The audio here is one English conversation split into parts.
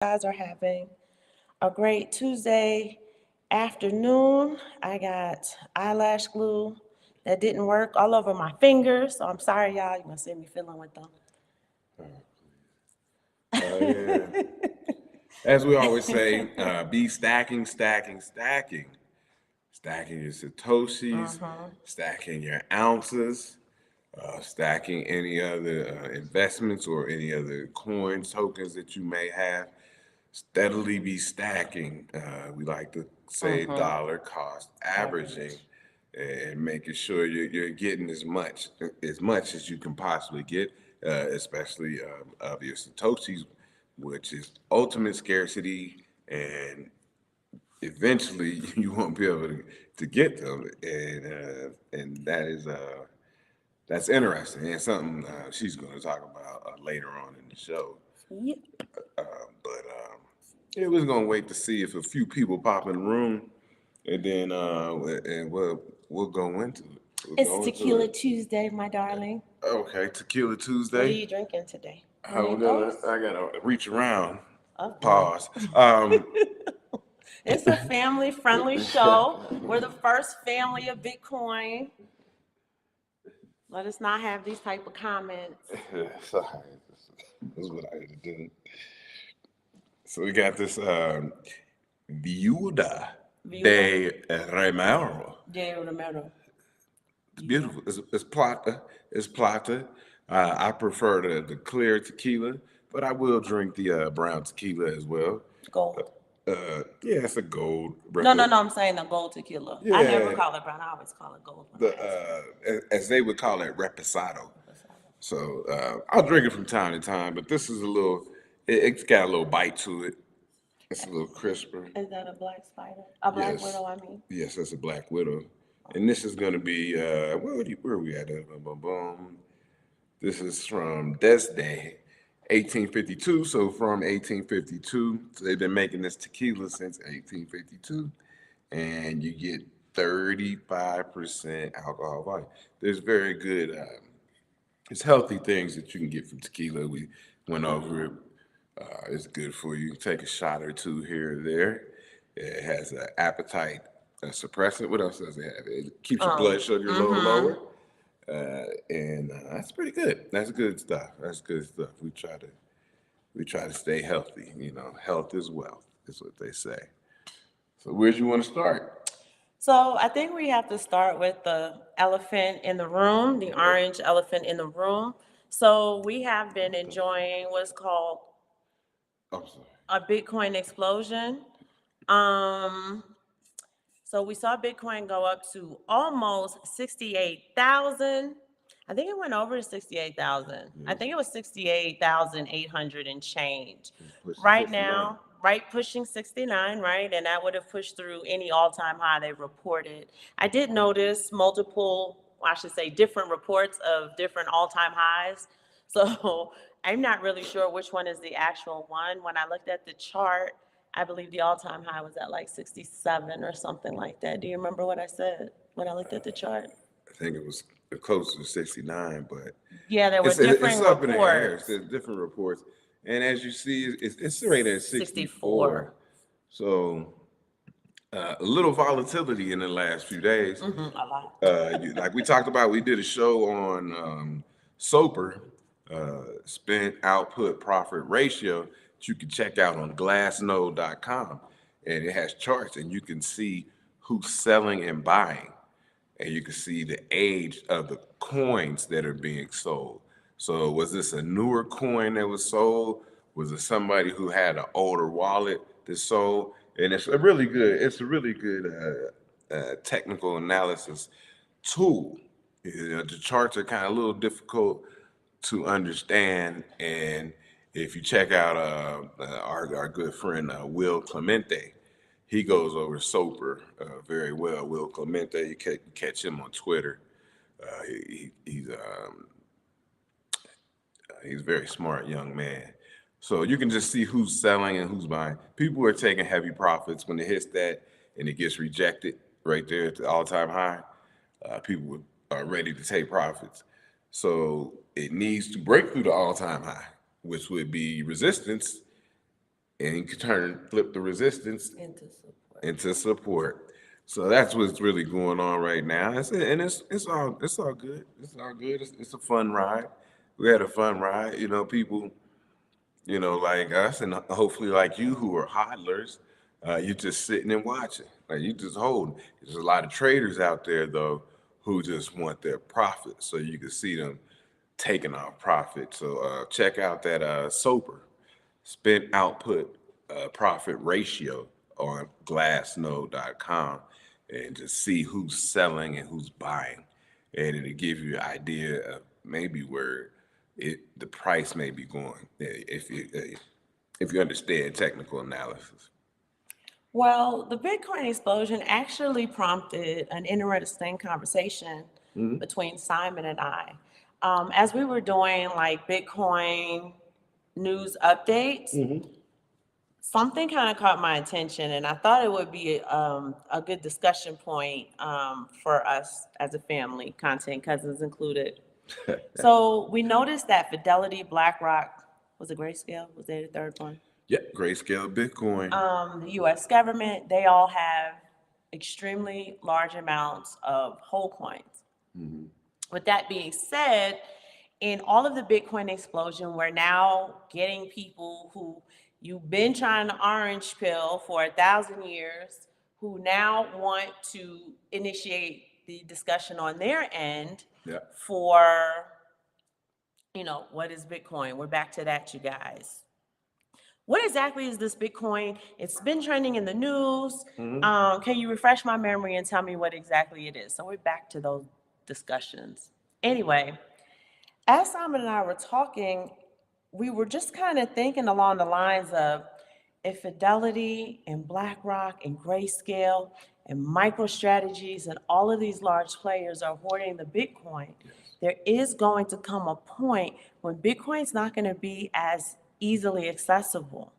Guys are having a great Tuesday afternoon. I got eyelash glue that didn't work all over my fingers, so I'm sorry, y'all. You're gonna see me fiddling with them. Yeah. As we always say, be stacking, stacking, stacking. Stacking your Satoshis, stacking your ounces, stacking any other investments or any other coins, tokens that you may have. Steadily be stacking. We like to say dollar cost averaging and making sure you're getting as much as you can possibly get, especially of your Satoshis, which is ultimate scarcity, and eventually you won't be able to get them, and that's interesting and something she's going to talk about later on in the show. Yep. But yeah, we're gonna wait to see if a few people pop in the room, and then we'll go into it. We'll It's go into Tequila it. Tuesday, my darling. Okay, Tequila What are Tuesday. you drinking today? I'm gonna. I gotta reach around. Oh, boy. Pause. It's a family-friendly show. We're the first family of Bitcoin. Let us not have these type of comments. Sorry, this is what I had to do. So we got this Viuda de Remero. Jay Romero. It's beautiful. It's plata. It's plata. I prefer the clear tequila, but I will drink the brown tequila as well. Gold. Yeah, it's a gold. No, no, no. I'm saying the gold tequila. I never Yeah, call it brown. I always call it gold when I the ask. as they would call it, reposado. So I'll drink it from time to time, but this is a little. It's got a little bite to it. It's a little crisper. Is that a black spider? A black Yes, widow, I mean. yes, that's a black widow, and this is going to be where are we at? Boom, boom, boom. This is from Desde, 1852. So from 1852, so they've been making this tequila since 1852, and you get 35% alcohol volume. There's very good, it's healthy things that you can get from tequila. We went over it. It's good for you. Take a shot or two here or there. It has an appetite suppressant. What else does it have? It keeps your blood sugar a little lower. And that's pretty good. That's good stuff. That's good stuff. We try to stay healthy. You know, health is wealth, is what they say. So where do you want to start? So I think we have to start with the elephant in the room, the orange elephant in the room. So we have been enjoying what's called I'm sorry. a Bitcoin explosion. Um, so we saw Bitcoin go up to almost 68,000. I think it went over 68,000. I think it was 68,800 and change. Right 69. now, right pushing 69, right? And that would have pushed through any all-time high they reported. I did notice multiple, I should say, different reports of different all-time highs. So I'm not really sure which one is the actual one. When I looked at the chart, I believe the all-time high was at like 67 or something like that. Do you remember what I said when I looked at the chart? I think it was close to 69, but Yeah, there were it's differing up in the air. reports. There's different reports, and as you see, it's rated at 64. 64. So a little volatility in the last few days. A lot. Like we talked about, we did a show on SOPR, spent output profit ratio, that you can check out on glassnode.com, and it has charts, and you can see who's selling and buying, and you can see the age of the coins that are being sold. So was this a newer coin that was sold? Was it somebody who had an older wallet that sold? And it's a really good technical analysis tool. You know, the charts are kind of a little difficult to understand, and if you check out our good friend Will Clemente, he goes over SOPR very well. Will Clemente, you catch him on Twitter. He's a very smart young man. So you can just see who's selling and who's buying. People are taking heavy profits when it hits that and it gets rejected right there at the all-time high. People are ready to take profits. So it needs to break through the all-time high, which would be resistance, and you can flip the resistance Into support. into support. So that's what's really going on right now. It's all good. It's all good. It's a fun ride. We had a fun ride. People, like us, and hopefully like you, who are hodlers. You just sitting and watching. Like, you just holding. There's a lot of traders out there though who just want their profit, so you can see them taking off profit. So check out that SOPR, spent output profit ratio, on glassnode.com, and just see who's selling and who's buying, and it'll give you an idea of maybe where the price may be going, if you understand technical analysis. Well, the Bitcoin explosion actually prompted an interesting conversation between Simon and I. As we were doing like Bitcoin news updates, something kind of caught my attention, and I thought it would be a good discussion point for us as a family, content cousins included. So we noticed that Fidelity, BlackRock, was it Grayscale? Was there the third one? Yep, Grayscale Bitcoin. The U.S. government, they all have extremely large amounts of whole coins. With that being said, in all of the Bitcoin explosion, we're now getting people who you've been trying to orange pill for 1,000 years, who now want to initiate the discussion on their end Yeah. for, what is Bitcoin? We're back to that, you guys. What exactly is this Bitcoin? It's been trending in the news. Can you refresh my memory and tell me what exactly it is? So we're back to those discussions. Anyway, as Simon and I were talking, we were just kind of thinking along the lines of, if Fidelity and BlackRock and Grayscale and MicroStrategies and all of these large players are hoarding the Bitcoin, there is going to come a point when Bitcoin's not going to be as easily accessible,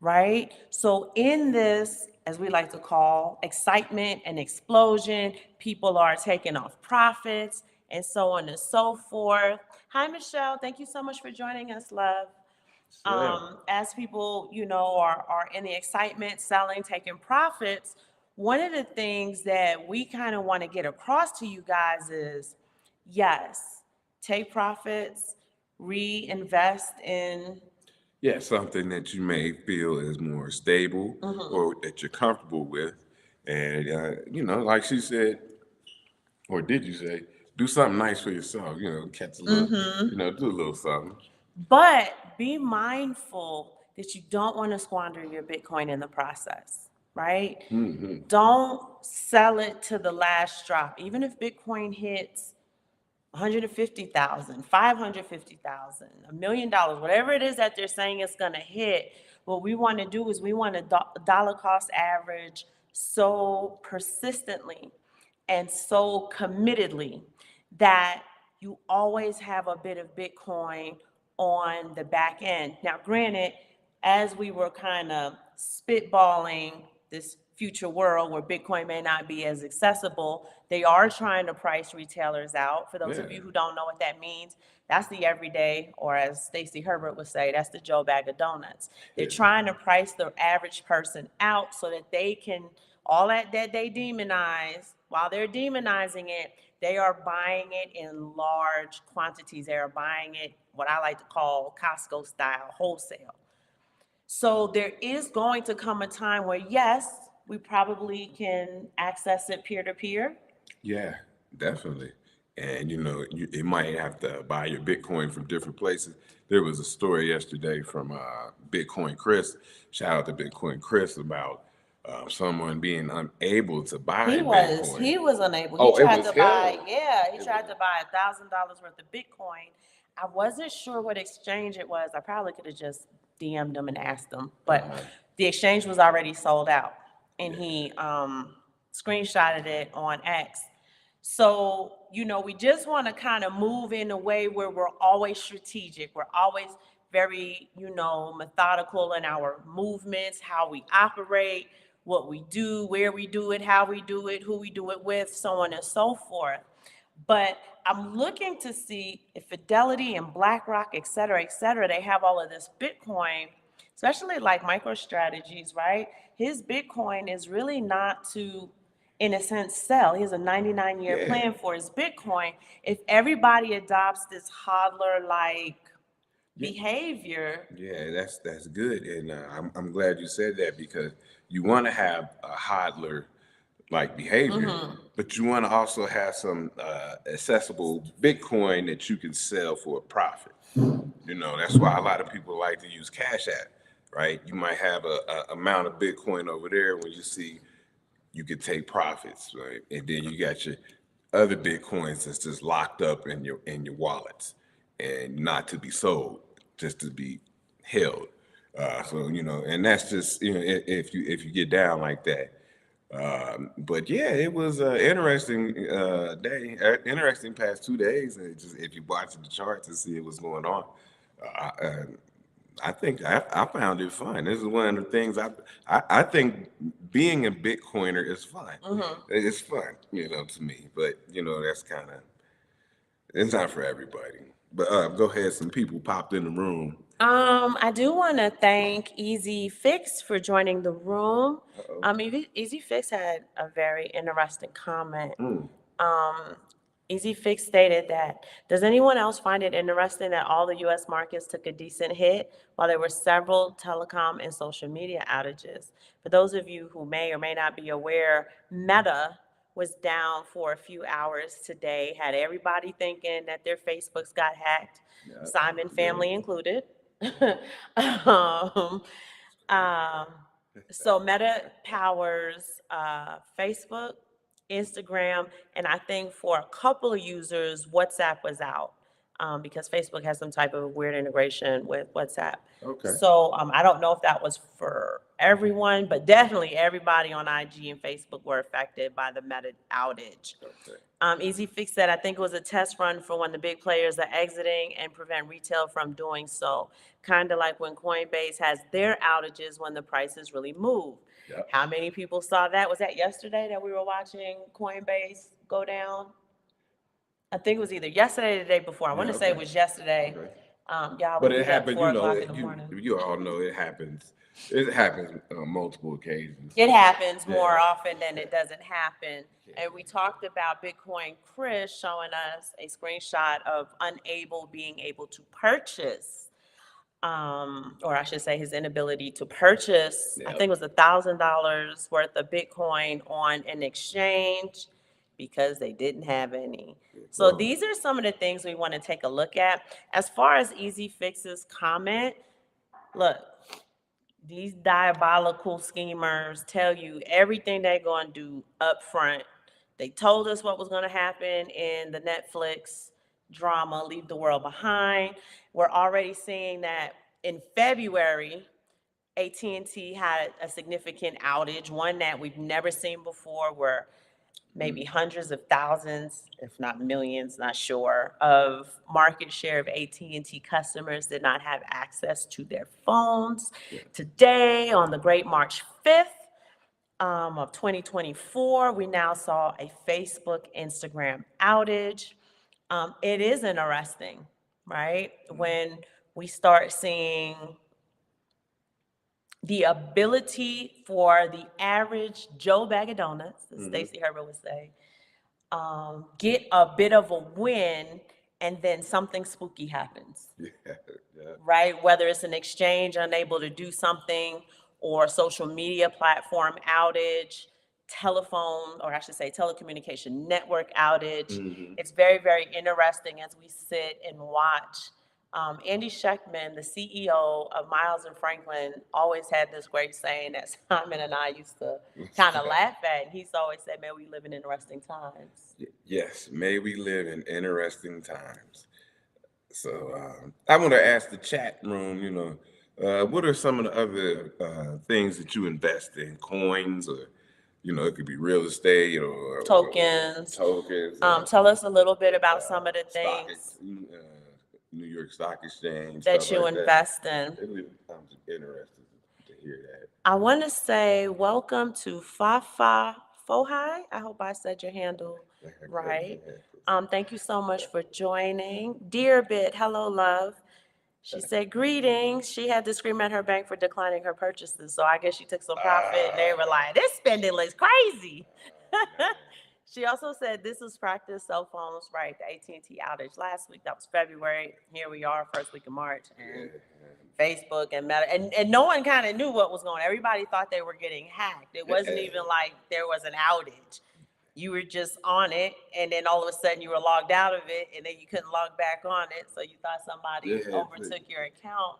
right? So in this, as we like to call, excitement and explosion, people are taking off profits and so on and so forth. Hi, Michelle. Thank you so much for joining us, love. As people, are in the excitement, selling, taking profits, one of the things that we kind of want to get across to you guys is, yes, take profits, reinvest in Something that you may feel is more stable, or that you're comfortable with. And, like she said, or did you say, do something nice for yourself, catch a little, do a little something. But be mindful that you don't want to squander your Bitcoin in the process, right? Don't sell it to the last drop. Even if Bitcoin hits 150,000, 550,000, $1 million, whatever it is that they're saying it's going to hit, what we want to do is we want to dollar cost average so persistently and so committedly that you always have a bit of Bitcoin on the back end. Now, granted, as we were kind of spitballing this future world where Bitcoin may not be as accessible, they are trying to price retailers out. For those of you who don't know what that means, that's the everyday, or as Stacey Herbert would say, that's the Joe Bag of Donuts. They're trying to price the average person out so that they can, all that they demonize, while they're demonizing it, they are buying it in large quantities. They are buying it, what I like to call Costco style wholesale. So there is going to come a time where, yes, we probably can access it peer to peer. Yeah, definitely. And you might have to buy your Bitcoin from different places. There was a story yesterday from Bitcoin Chris. Shout out to Bitcoin Chris about someone being unable to buy Bitcoin. He was unable. Oh, He it tried was to him? buy, he tried to buy $1,000 worth of Bitcoin. I wasn't sure what exchange it was. I probably could have just DM'd him and asked him, but the exchange was already sold out, and he screenshotted it on X. So, we just want to kind of move in a way where we're always strategic. We're always very, methodical in our movements, how we operate, what we do, where we do it, how we do it, who we do it with, so on and so forth. But I'm looking to see if Fidelity and BlackRock, et cetera, they have all of this Bitcoin. especially like MicroStrategies, right? His Bitcoin is really not to, in a sense, sell. He has a 99-year Yeah. plan for his Bitcoin. If everybody adopts this hodler-like Yeah. behavior, Yeah, that's good, and I'm glad you said that because you want to have a hodler like behavior, but you want to also have some accessible Bitcoin that you can sell for a profit. You know, that's why a lot of people like to use Cash App, right? You might have a amount of Bitcoin over there when you see you could take profits, right? And then you got your other Bitcoins that's just locked up in your wallets and not to be sold, just to be held. So you know, and that's just you know if you get down like that. But yeah, it was an interesting day, interesting past 2 days. And just if you watch the charts and see what's going on, uh, I think I found it fun. This is one of the things I think being a Bitcoiner is fun. It's fun, you know, to me. But you know, that's kind of it's not for everybody. But go ahead. Some people popped in the room. I do want to thank Easy Fix for joining the room. Uh-oh. Easy Fix had a very interesting comment. Mm. Um, Easy Fix stated that, does anyone else find it interesting that all the U.S. markets took a decent hit while there were several telecom and social media outages? For those of you who may or may not be aware, Meta was down for a few hours today, had everybody thinking that their Facebooks got hacked, Yeah. Simon family included. um, um, so Meta powers Facebook, Instagram, and I think for a couple of users, WhatsApp was out because Facebook has some type of weird integration with WhatsApp. Okay. So I don't know if that was for everyone, but definitely everybody on IG and Facebook were affected by the Meta outage. Okay. Easy Fix said, I think it was a test run for when the big players are exiting and prevent retail from doing so. Kind of like when Coinbase has their outages when the prices really move. Yep. How many people saw that? Was that yesterday that we were watching Coinbase go down? I think it was either yesterday or the day before. I want to say it Okay. was yesterday. Okay. Y'all But would it be up happened, 4 you know, o'clock in the morning. you all know it happens. It happens on multiple occasions. It happens more Yeah. often than it doesn't happen. And we talked about Bitcoin Chris showing us a screenshot of being able to purchase, or I should say his inability to purchase, I Yep. think it was $1,000 worth of Bitcoin on an exchange because they didn't have any. So Bro. these are some of the things we want to take a look at. As far as Easy Fix's comment, look, these diabolical schemers tell you everything they're going to do up front. They told us what was going to happen in the Netflix drama, Leave the World Behind. We're already seeing that in February, AT&T had a significant outage, one that we've never seen before, where maybe hundreds of thousands, if not millions, not sure, of market share of AT&T customers did not have access to their phones. Yeah. Today, on the great March 5th of 2024, we now saw a Facebook, Instagram outage. It is interesting, right? When we start seeing the ability for the average Joe Bag of Donuts, as Stacey Herbert would say, get a bit of a win and then something spooky happens, Yeah. Yeah. right? Whether it's an exchange unable to do something or social media platform outage, telephone, or I should say telecommunication network outage. It's very, very interesting as we sit and watch. Andy Schectman, the CEO of Miles and Franklin, always had this great saying that Simon and I used to kind of laugh at. And he's always said, man, we live in interesting times. Yes, may we live in interesting times. So I want to ask the chat room, you know, what are some of the other things that you invest in? Coins, or you know, it could be real estate or Tokens. tokens. Tell us a little bit about some of the things New York Stock Exchange, that stuff you like invest in. that. I'm interested to hear that. I want to say welcome to Fafa Fohai. I hope I said your handle right. Thank you so much for joining. Dear Bit, hello, love. She said, greetings. She had to scream at her bank for declining her purchases. So I guess she took some profit and they were like, this spending looks crazy. She also said this was practice cell phones, right? The AT&T outage last week, that was February. Here we are, first week of March, and Facebook and Meta, and no one kind of knew what was going on. Everybody thought they were getting hacked. It wasn't even like there was an outage. You were just on it, and then all of a sudden you were logged out of it, and then you couldn't log back on it, so you thought somebody overtook your account.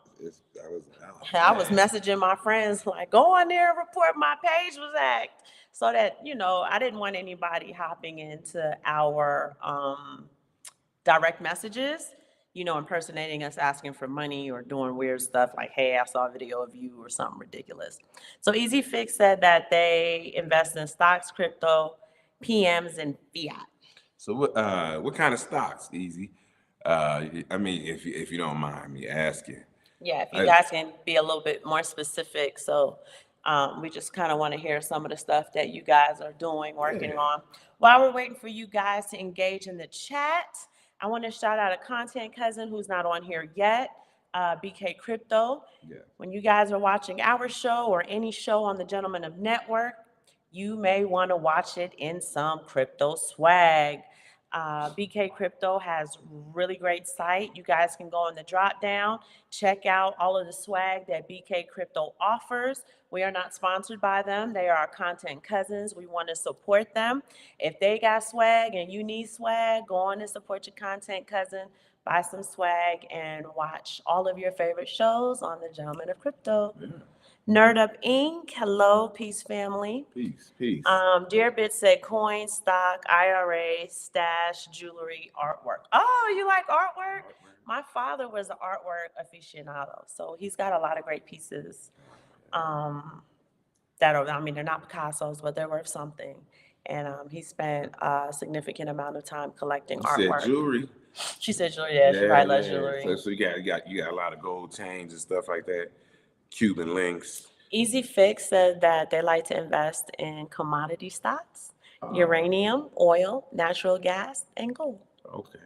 I was messaging my friends like, go on there and report my page was hacked, so that, I didn't want anybody hopping into our direct messages, impersonating us, asking for money or doing weird stuff like, hey, I saw a video of you or something ridiculous. So Easy Fix said that they invest in stocks, crypto, PMs, and fiat. So what kind of stocks, Easy? I mean, if you don't mind me asking. Yeah, if you guys can be a little bit more specific. So we just kind of want to hear some of the stuff that you guys are doing, working on. While we're waiting for you guys to engage in the chat, I want to shout out a content cousin who's not on here yet, BK Crypto. Yeah. When you guys are watching our show or any show on the Gentlemen of Network, you may want to watch it in some crypto swag. BK Crypto has really great site. You guys can go in the drop down, check out all of the swag that BK Crypto offers. We are not sponsored by them. They are our content cousins. We want to support them. If they got swag and you need swag, go on and support your content cousin, buy some swag, and watch all of your favorite shows on the Gentlemen of Crypto. Yeah. Nerd Up Inc. Hello, peace family. Peace. Dearbit said coin, stock, IRA, stash, jewelry, artwork. Oh, you like artwork? My father was an artwork aficionado, so he's got a lot of great pieces. That are, they're not Picasso's, but they're worth something. And he spent a significant amount of time collecting artwork. Said jewelry. She said jewelry. Yeah, she probably loves jewelry. So you got a lot of gold chains and stuff like that. Cuban links. Easy Fix said that they like to invest in commodity stocks, uranium, oil, natural gas, and gold. Okay.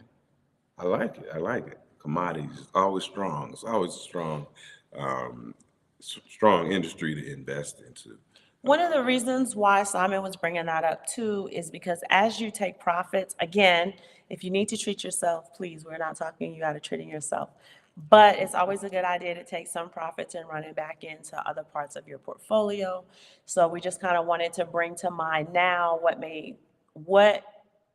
I like it. Commodities is always strong. It's always a strong industry to invest into. One of the reasons why Simon was bringing that up too is because as you take profits, again, if you need to treat yourself, please, we're not talking you out of treating yourself. But it's always a good idea to take some profits and run it back into other parts of your portfolio. So we just kind of wanted to bring to mind now what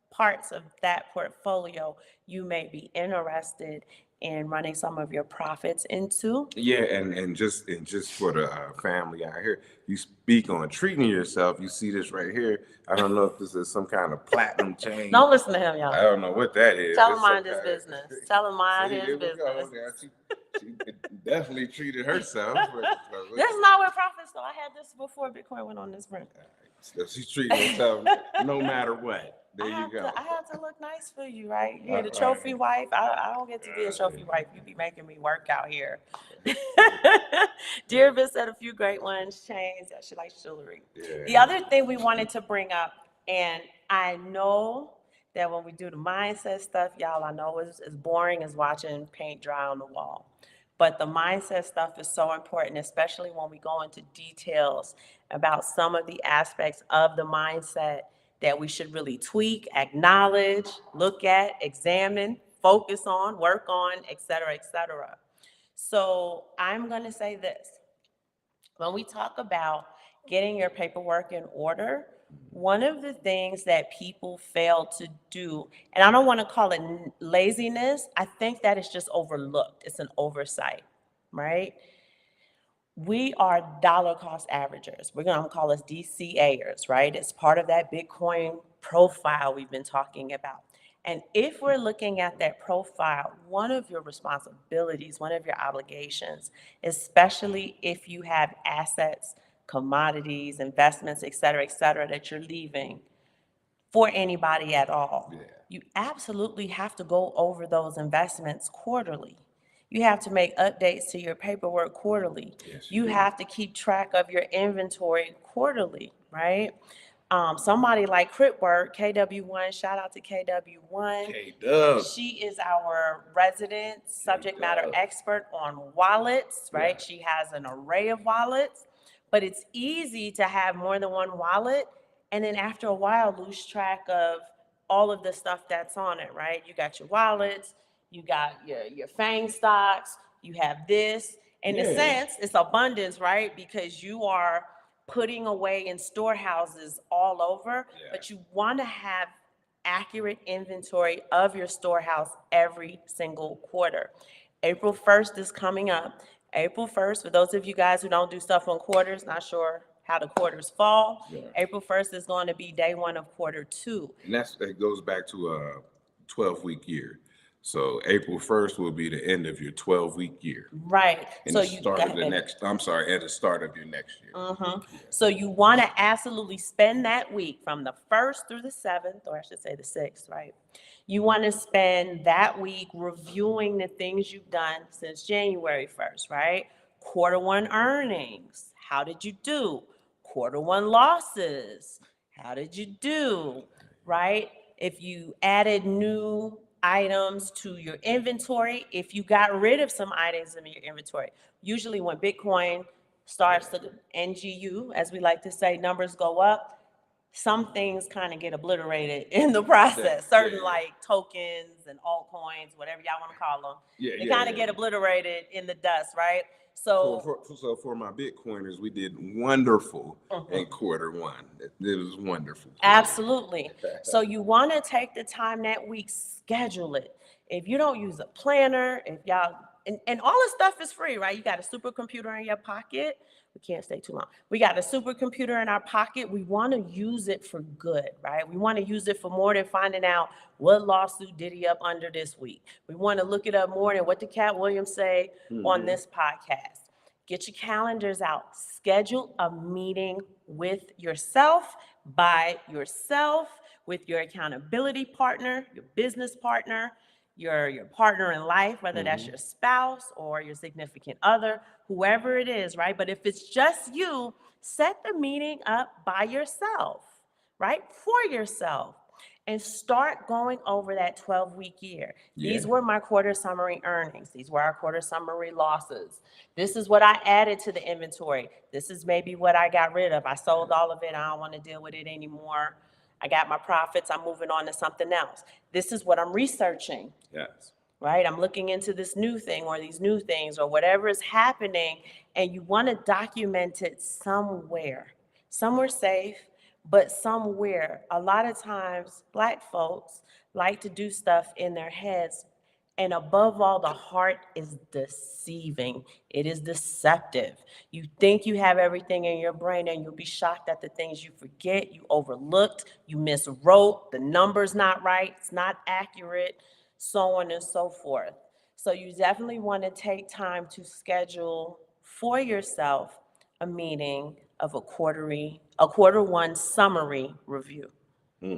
parts of that portfolio you may be interested in running some of your profits into. Yeah, and just for the family out here, you speak on treating yourself. You see this right here. I don't know if this is some kind of platinum chain. Don't listen to him, y'all. I don't know what that is. Tell him mind his business. Tell him mind his business. She definitely treated herself. That's not what profits though. I had this before Bitcoin went on this run. So she's treating herself no matter what. There you go. I have to look nice for you, right? You're the trophy wife. I don't get to be a trophy wife. You be making me work out here. Dearbit said a few great ones, chains. She likes jewelry. Yeah. The other thing we wanted to bring up, and I know that when we do the mindset stuff, y'all, I know it's as boring as watching paint dry on the wall. But the mindset stuff is so important, especially when we go into details about some of the aspects of the mindset that we should really tweak, acknowledge, look at, examine, focus on, work on, et cetera, et cetera. So I'm going to say this. When we talk about getting your paperwork in order, one of the things that people fail to do, and I don't want to call it laziness, I think that is just overlooked. It's an oversight, right? We are dollar cost averagers. We're going to call us DCAers, right? It's part of that Bitcoin profile we've been talking about. And if we're looking at that profile, one of your responsibilities, one of your obligations, especially if you have assets, commodities, investments, et cetera, that you're leaving for anybody at all, you absolutely have to go over those investments quarterly. You have to make updates to your paperwork quarterly. Yes, you have to keep track of your inventory quarterly, right? Somebody like Crit Work, KW1, shout out to KW1. K-Dub. She is our resident subject matter K-Dub. expert on wallets, right? Yeah. She has an array of wallets, but it's easy to have more than one wallet. And then after a while, lose track of all of the stuff that's on it, right? You got your wallets, you got your FANG stocks, you have this. In a Yeah. sense, it's abundance, right? Because you are putting away in storehouses all over, Yeah. but you want to have accurate inventory of your storehouse every single quarter. April 1st is coming up. April 1st, for those of you guys who don't do stuff on quarters, not sure how the quarters fall, Yeah. April 1st is going to be day one of quarter two. And that goes back to a 12-week year. So April 1st will be the end of your 12-week year. Right. And So the you start of the got- next, I'm sorry, at the start of your next year. So you want to absolutely spend that week from the 1st through the 7th, or I should say the 6th, right? You want to spend that week reviewing the things you've done since January 1st, right? Quarter one earnings. How did you do? Quarter one losses. How did you do? Right? If you added new items to your inventory, if you got rid of some items in your inventory. Usually when Bitcoin starts to NGU, as we like to say, numbers go up, some things kind of get obliterated in the process. Certain like tokens and altcoins, whatever y'all want to call them, they kind of get obliterated in the dust, right? So for my Bitcoiners, we did wonderful in quarter one. It was wonderful. absolutely. So you want to take the time that week, schedule it. If you don't use a planner, if y'all, and all this stuff is free, right? You got a supercomputer in your pocket. We can't stay too long. We got a supercomputer in our pocket. We want to use it for good, right? We want to use it for more than finding out what lawsuit did he up under this week. We want to look it up more than what did Cat Williams say on this podcast. Get your calendars out. Schedule a meeting with yourself, by yourself, with your accountability partner, your business partner, your partner in life, whether that's your spouse or your significant other, whoever it is, right? But if it's just you, set the meeting up by yourself, right? For yourself. And start going over that 12-week year. These were my quarter summary earnings. These were our quarter summary losses. This is what I added to the inventory. This is maybe what I got rid of. I sold all of it. I don't want to deal with it anymore. I got my profits. I'm moving on to something else. This is what I'm researching. Yes. Right? I'm looking into this new thing or these new things or whatever is happening, and you want to document it somewhere safe, but somewhere. A lot of times, Black folks like to do stuff in their heads, and above all, the heart is deceiving. It is deceptive. You think you have everything in your brain, and you'll be shocked at the things you forget, you overlooked, you miswrote, the number's not right, it's not accurate, so on and so forth. So you definitely want to take time to schedule for yourself a meeting of a quarter one summary review. Oh,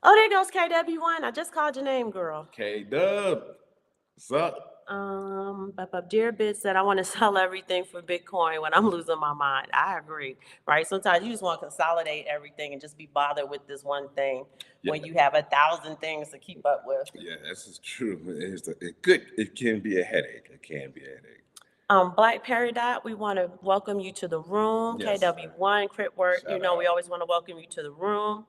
there goes KW1. I just called your name, girl. K-Dub, what's up? Dear Bit said, I want to sell everything for Bitcoin when I'm losing my mind. I agree, right? Sometimes you just want to consolidate everything and just be bothered with this one thing when you have 1,000 things to keep up with. Yeah, this is true. It can be a headache. It can be a headache. Black Peridot, we want to welcome you to the room. Yes. KW1, Crit Work, Shout out. we always want to welcome you to the room.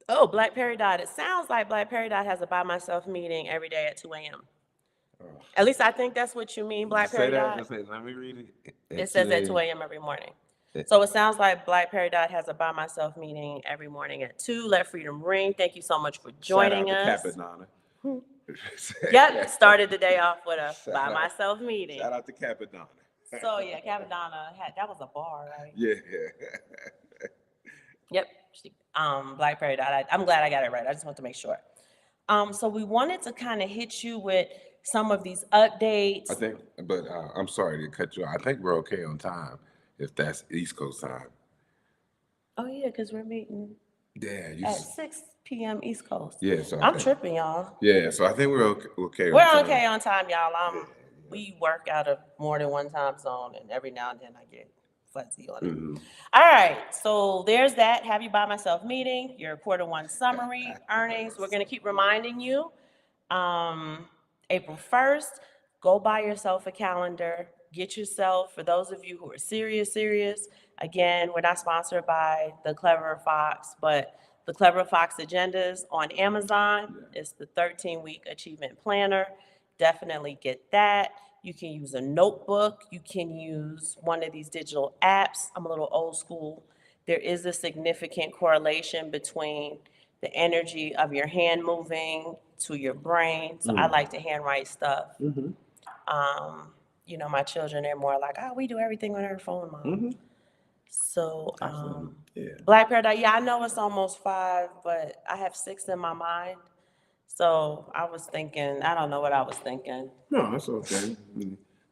Oh, Black Peridot, it sounds like Black Peridot has a by myself meeting every day at 2 a.m. At least I think that's what you mean, Black Peridot. Let me read it. It says at 2 a.m. every morning. So it sounds like Black Peridot has a by myself meeting every morning at 2. Let freedom ring. Thank you so much for joining us. Shout out to Capadonna. Yep, started the day off with a by myself meeting. Shout out to Capadonna. So yeah, Capadonna that was a bar, right? Yeah. Yep. Black Peridot. I'm glad I got it right. I just want to make sure. So we wanted to kind of hit you with some of these updates. I think, but I'm sorry to cut you off. I think we're okay on time if that's East Coast time. Oh yeah, because we're meeting at 6 p.m. East Coast. Yeah, so I'm tripping, y'all. Yeah, so I think we're okay. We're okay on time, y'all. We work out of more than one time zone, and every now and then I get fuzzy on it. All right, so there's that Have You By Myself meeting, your quarter one summary, earnings. We're gonna keep reminding you. April 1st, go buy yourself a calendar. Get yourself, for those of you who are serious, again, we're not sponsored by the Clever Fox, but the Clever Fox Agendas on Amazon. It's the 13-week achievement planner. Definitely get that. You can use a notebook. You can use one of these digital apps. I'm a little old school. There is a significant correlation between the energy of your hand moving to your brain. So I like to handwrite stuff. You know, my children, they're more like, oh, we do everything on our phone, Mom. So, Black Paradise, yeah, I know it's almost 5, but I have 6 in my mind. So I was thinking, I don't know what I was thinking. No, that's okay.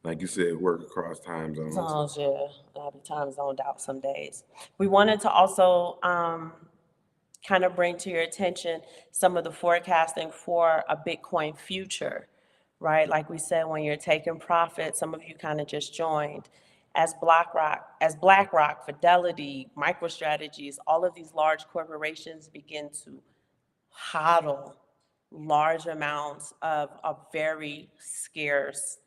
Like you said, work across time zones. Sometimes, yeah, I'll be time zoned out some days. We wanted to also kind of bring to your attention some of the forecasting for a Bitcoin future, right? Like we said, when you're taking profit, some of you kind of just joined. As BlackRock, Fidelity, MicroStrategies, all of these large corporations begin to hodl large amounts of a very scarce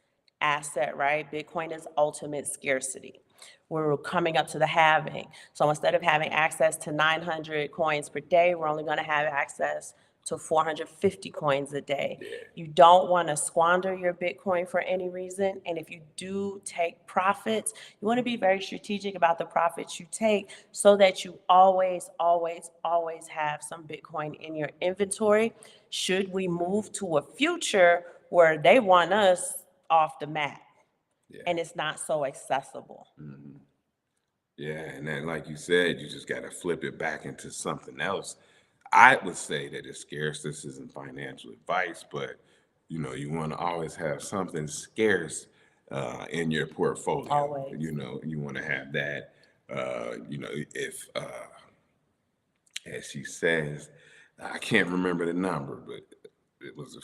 asset, right? Bitcoin is ultimate scarcity. We're coming up to the halving. So instead of having access to 900 coins per day, we're only going to have access to 450 coins a day. You don't want to squander your Bitcoin for any reason. And if you do take profits, you want to be very strategic about the profits you take so that you always have some Bitcoin in your inventory. Should we move to a future where they want us off the map and it's not so accessible? Yeah, and then like you said, you just got to flip it back into something else. I would say that it's scarce. This isn't financial advice, but you know, you want to always have something scarce in your portfolio. Always. You know, you want to have that. You know, if as she says, I can't remember the number, but it was a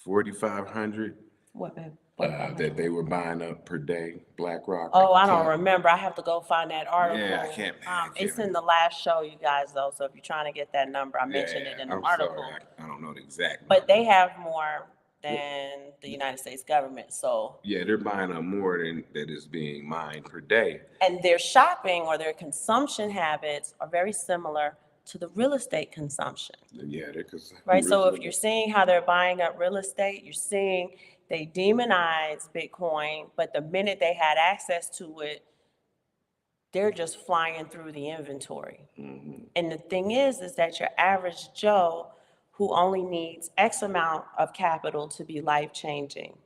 4,500 What, babe? that they were buying up per day. BlackRock. Oh, I don't remember. I have to go find that article. Yeah, I can't It's in the last show, you guys, though. So if you're trying to get that number, I mentioned it in the I'm article. sorry, I don't know the exact. But they have more than the United States government. So yeah, they're buying up more than that is being mined per day. And their shopping or their consumption habits are very similar to the real estate consumption. Yeah, right. So if you're seeing how they're buying up real estate, you're seeing they demonize Bitcoin, but the minute they had access to it, they're just flying through the inventory. And the thing is that your average Joe who only needs X amount of capital to be life-changing,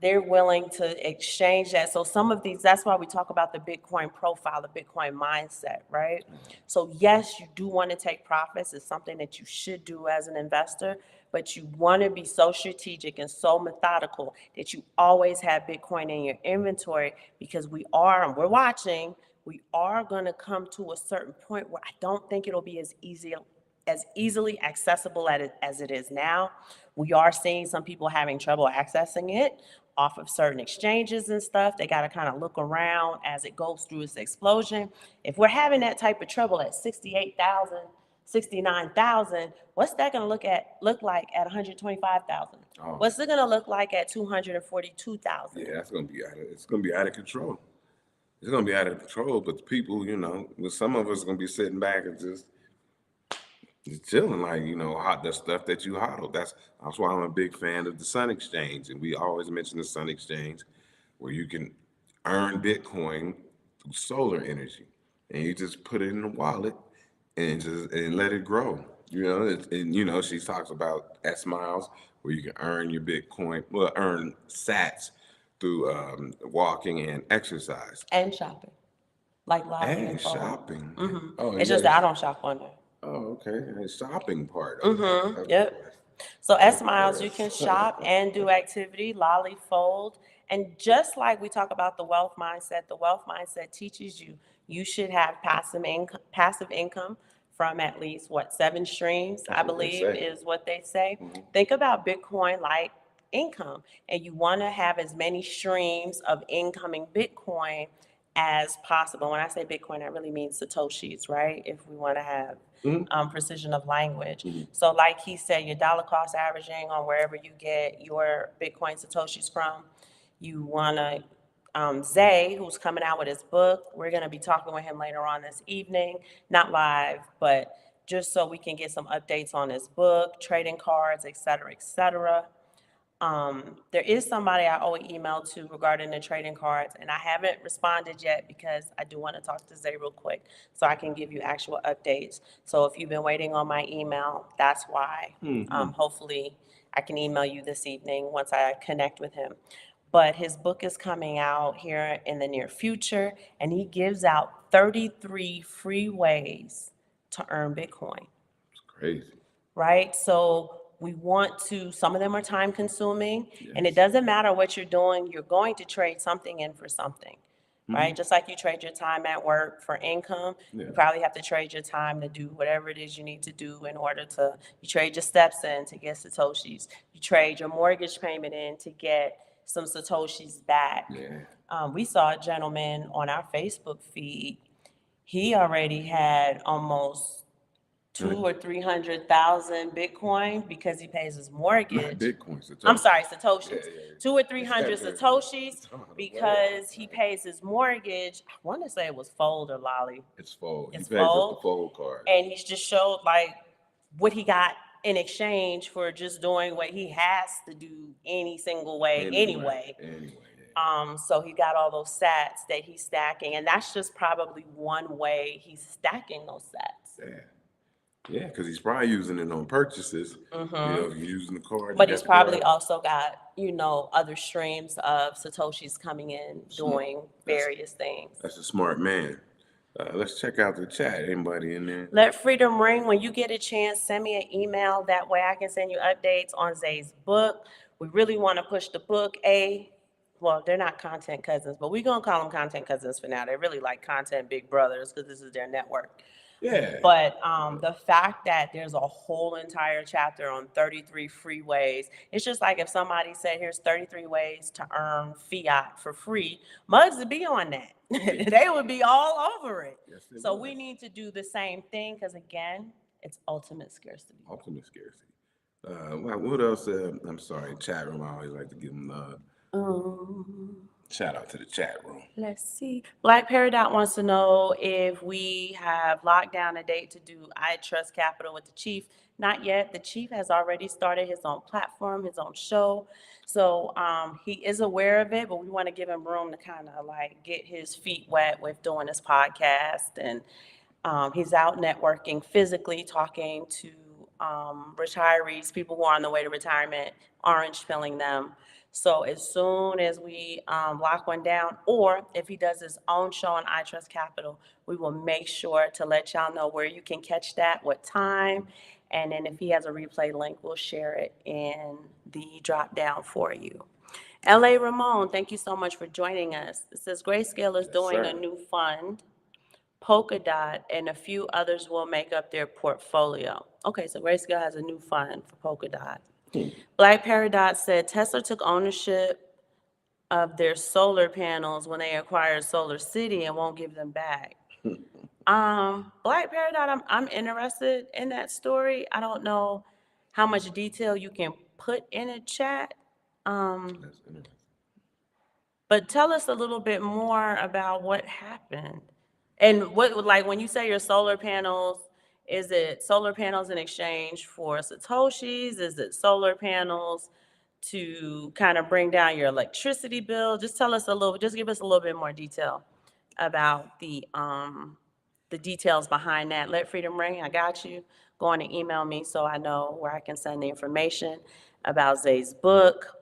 they're willing to exchange that. So some of these, that's why we talk about the Bitcoin profile, the Bitcoin mindset, right? So yes, you do want to take profits. It's something that you should do as an investor, but you want to be so strategic and so methodical that you always have Bitcoin in your inventory, because we're watching, we are going to come to a certain point where I don't think it'll be as easily accessible as it is now. We are seeing some people having trouble accessing it off of certain exchanges and stuff. They got to kind of look around as it goes through its explosion. If we're having that type of trouble at 68,000, 69,000, what's that going to look like at 125,000? What's it going to look like at 242,000? Yeah, it's going to be out of control. It's going to be out of control, but the people, you know, with some of us going to be sitting back and just chilling, like, you know, the stuff that you hodl. That's why I'm a big fan of the Sun Exchange, and we always mention the Sun Exchange, where you can earn Bitcoin through solar energy, and you just put it in the wallet and let it grow. You know, and you know, she talks about S Miles, where you can earn your Bitcoin, earn Sats through walking and exercise and shopping, like and shopping. Oh, it's just that I don't shop on there. Oh, okay. The shopping part. Yep. So S Miles, you can shop and do activity, Lolly Fold. And just like we talk about the wealth mindset teaches you should have passive income from at least 7 streams, I believe is what they say. Think about Bitcoin like income, and you want to have as many streams of incoming Bitcoin as possible. When I say Bitcoin, I really mean Satoshis, right? If we want to have precision of language. So like he said, your dollar cost averaging on wherever you get your Bitcoin Satoshis from, you want to, Zay, who's coming out with his book, we're going to be talking with him later on this evening, not live, but just so we can get some updates on his book, trading cards, et cetera, et cetera. There is somebody I owe an email to regarding the trading cards, and I haven't responded yet because I do want to talk to Zay real quick so I can give you actual updates. So if you've been waiting on my email, that's why. Hopefully I can email you this evening once I connect with him. But his book is coming out here in the near future, and he gives out 33 free ways to earn Bitcoin. It's crazy. Right? So we want to, some of them are time consuming, and it doesn't matter what you're doing, you're going to trade something in for something, right? Just like you trade your time at work for income, you probably have to trade your time to do whatever it is you need to do in order to, you trade your steps in to get Satoshis, you trade your mortgage payment in to get some Satoshis back. We saw a gentleman on our Facebook feed, he already had almost 200,000 or 300,000 Bitcoin because he pays his mortgage. Bitcoin, Satoshis. I'm sorry, Satoshis. 200 or 300 Satoshis because he pays his mortgage. I want to say it was Fold or Lolly. It's Fold. It's he pays Fold. with the Fold card. And he's just showed like what he got in exchange for just doing what he has to do any single way anyway. So he got all those sats that he's stacking, and that's just probably one way he's stacking those sats. Yeah, because he's probably using it on purchases. You know, if you're using the card. But he's probably also got, you know, other streams of Satoshis coming in doing various things. That's a smart man. Let's check out the chat. Anybody in there? Let freedom ring. When you get a chance, send me an email. That way I can send you updates on Zay's book. We really want to push the book. Well, they're not content cousins, but we're going to call them content cousins for now. They're really like content big brothers because this is their network. But the fact that there's a whole entire chapter on 33 free ways, it's just like if somebody said, here's 33 ways to earn fiat for free, Muggs would be on that. They would be all over it. So we need to do the same thing because, again, it's ultimate scarcity. Ultimate scarcity. What else? I'm sorry, chat room. I always like to give them shout out to the chat room. Let's see. Black Peridot wants to know if we have locked down a date to do I Trust Capital with the Chief. Not yet. The Chief has already started his own platform, his own show. So he is aware of it, but we want to give him room to kind of like get his feet wet with doing this podcast. And he's out networking physically, talking to retirees, people who are on the way to retirement, orange pilling them. So as soon as we lock one down, or if he does his own show on I Trust Capital, we will make sure to let y'all know where you can catch that, what time, and then if he has a replay link, we'll share it in the drop down for you. L.A. Ramon, thank you so much for joining us. It says Grayscale is doing a new fund. Polkadot and a few others will make up their portfolio. Okay, so Grayscale has a new fund for Polkadot. Black Peridot said Tesla took ownership of their solar panels when they acquired Solar City and won't give them back. Black Peridot, I'm interested in that story. I don't know how much detail you can put in a chat. But tell us a little bit more about what happened. And what, like when you say your solar panels, is it solar panels in exchange for Satoshis? Is it solar panels to kind of bring down your electricity bill? Just tell us a little, just give us a little bit more detail about the details behind that. Let freedom ring, I got you. Go on and email me so I know where I can send the information about Zay's book.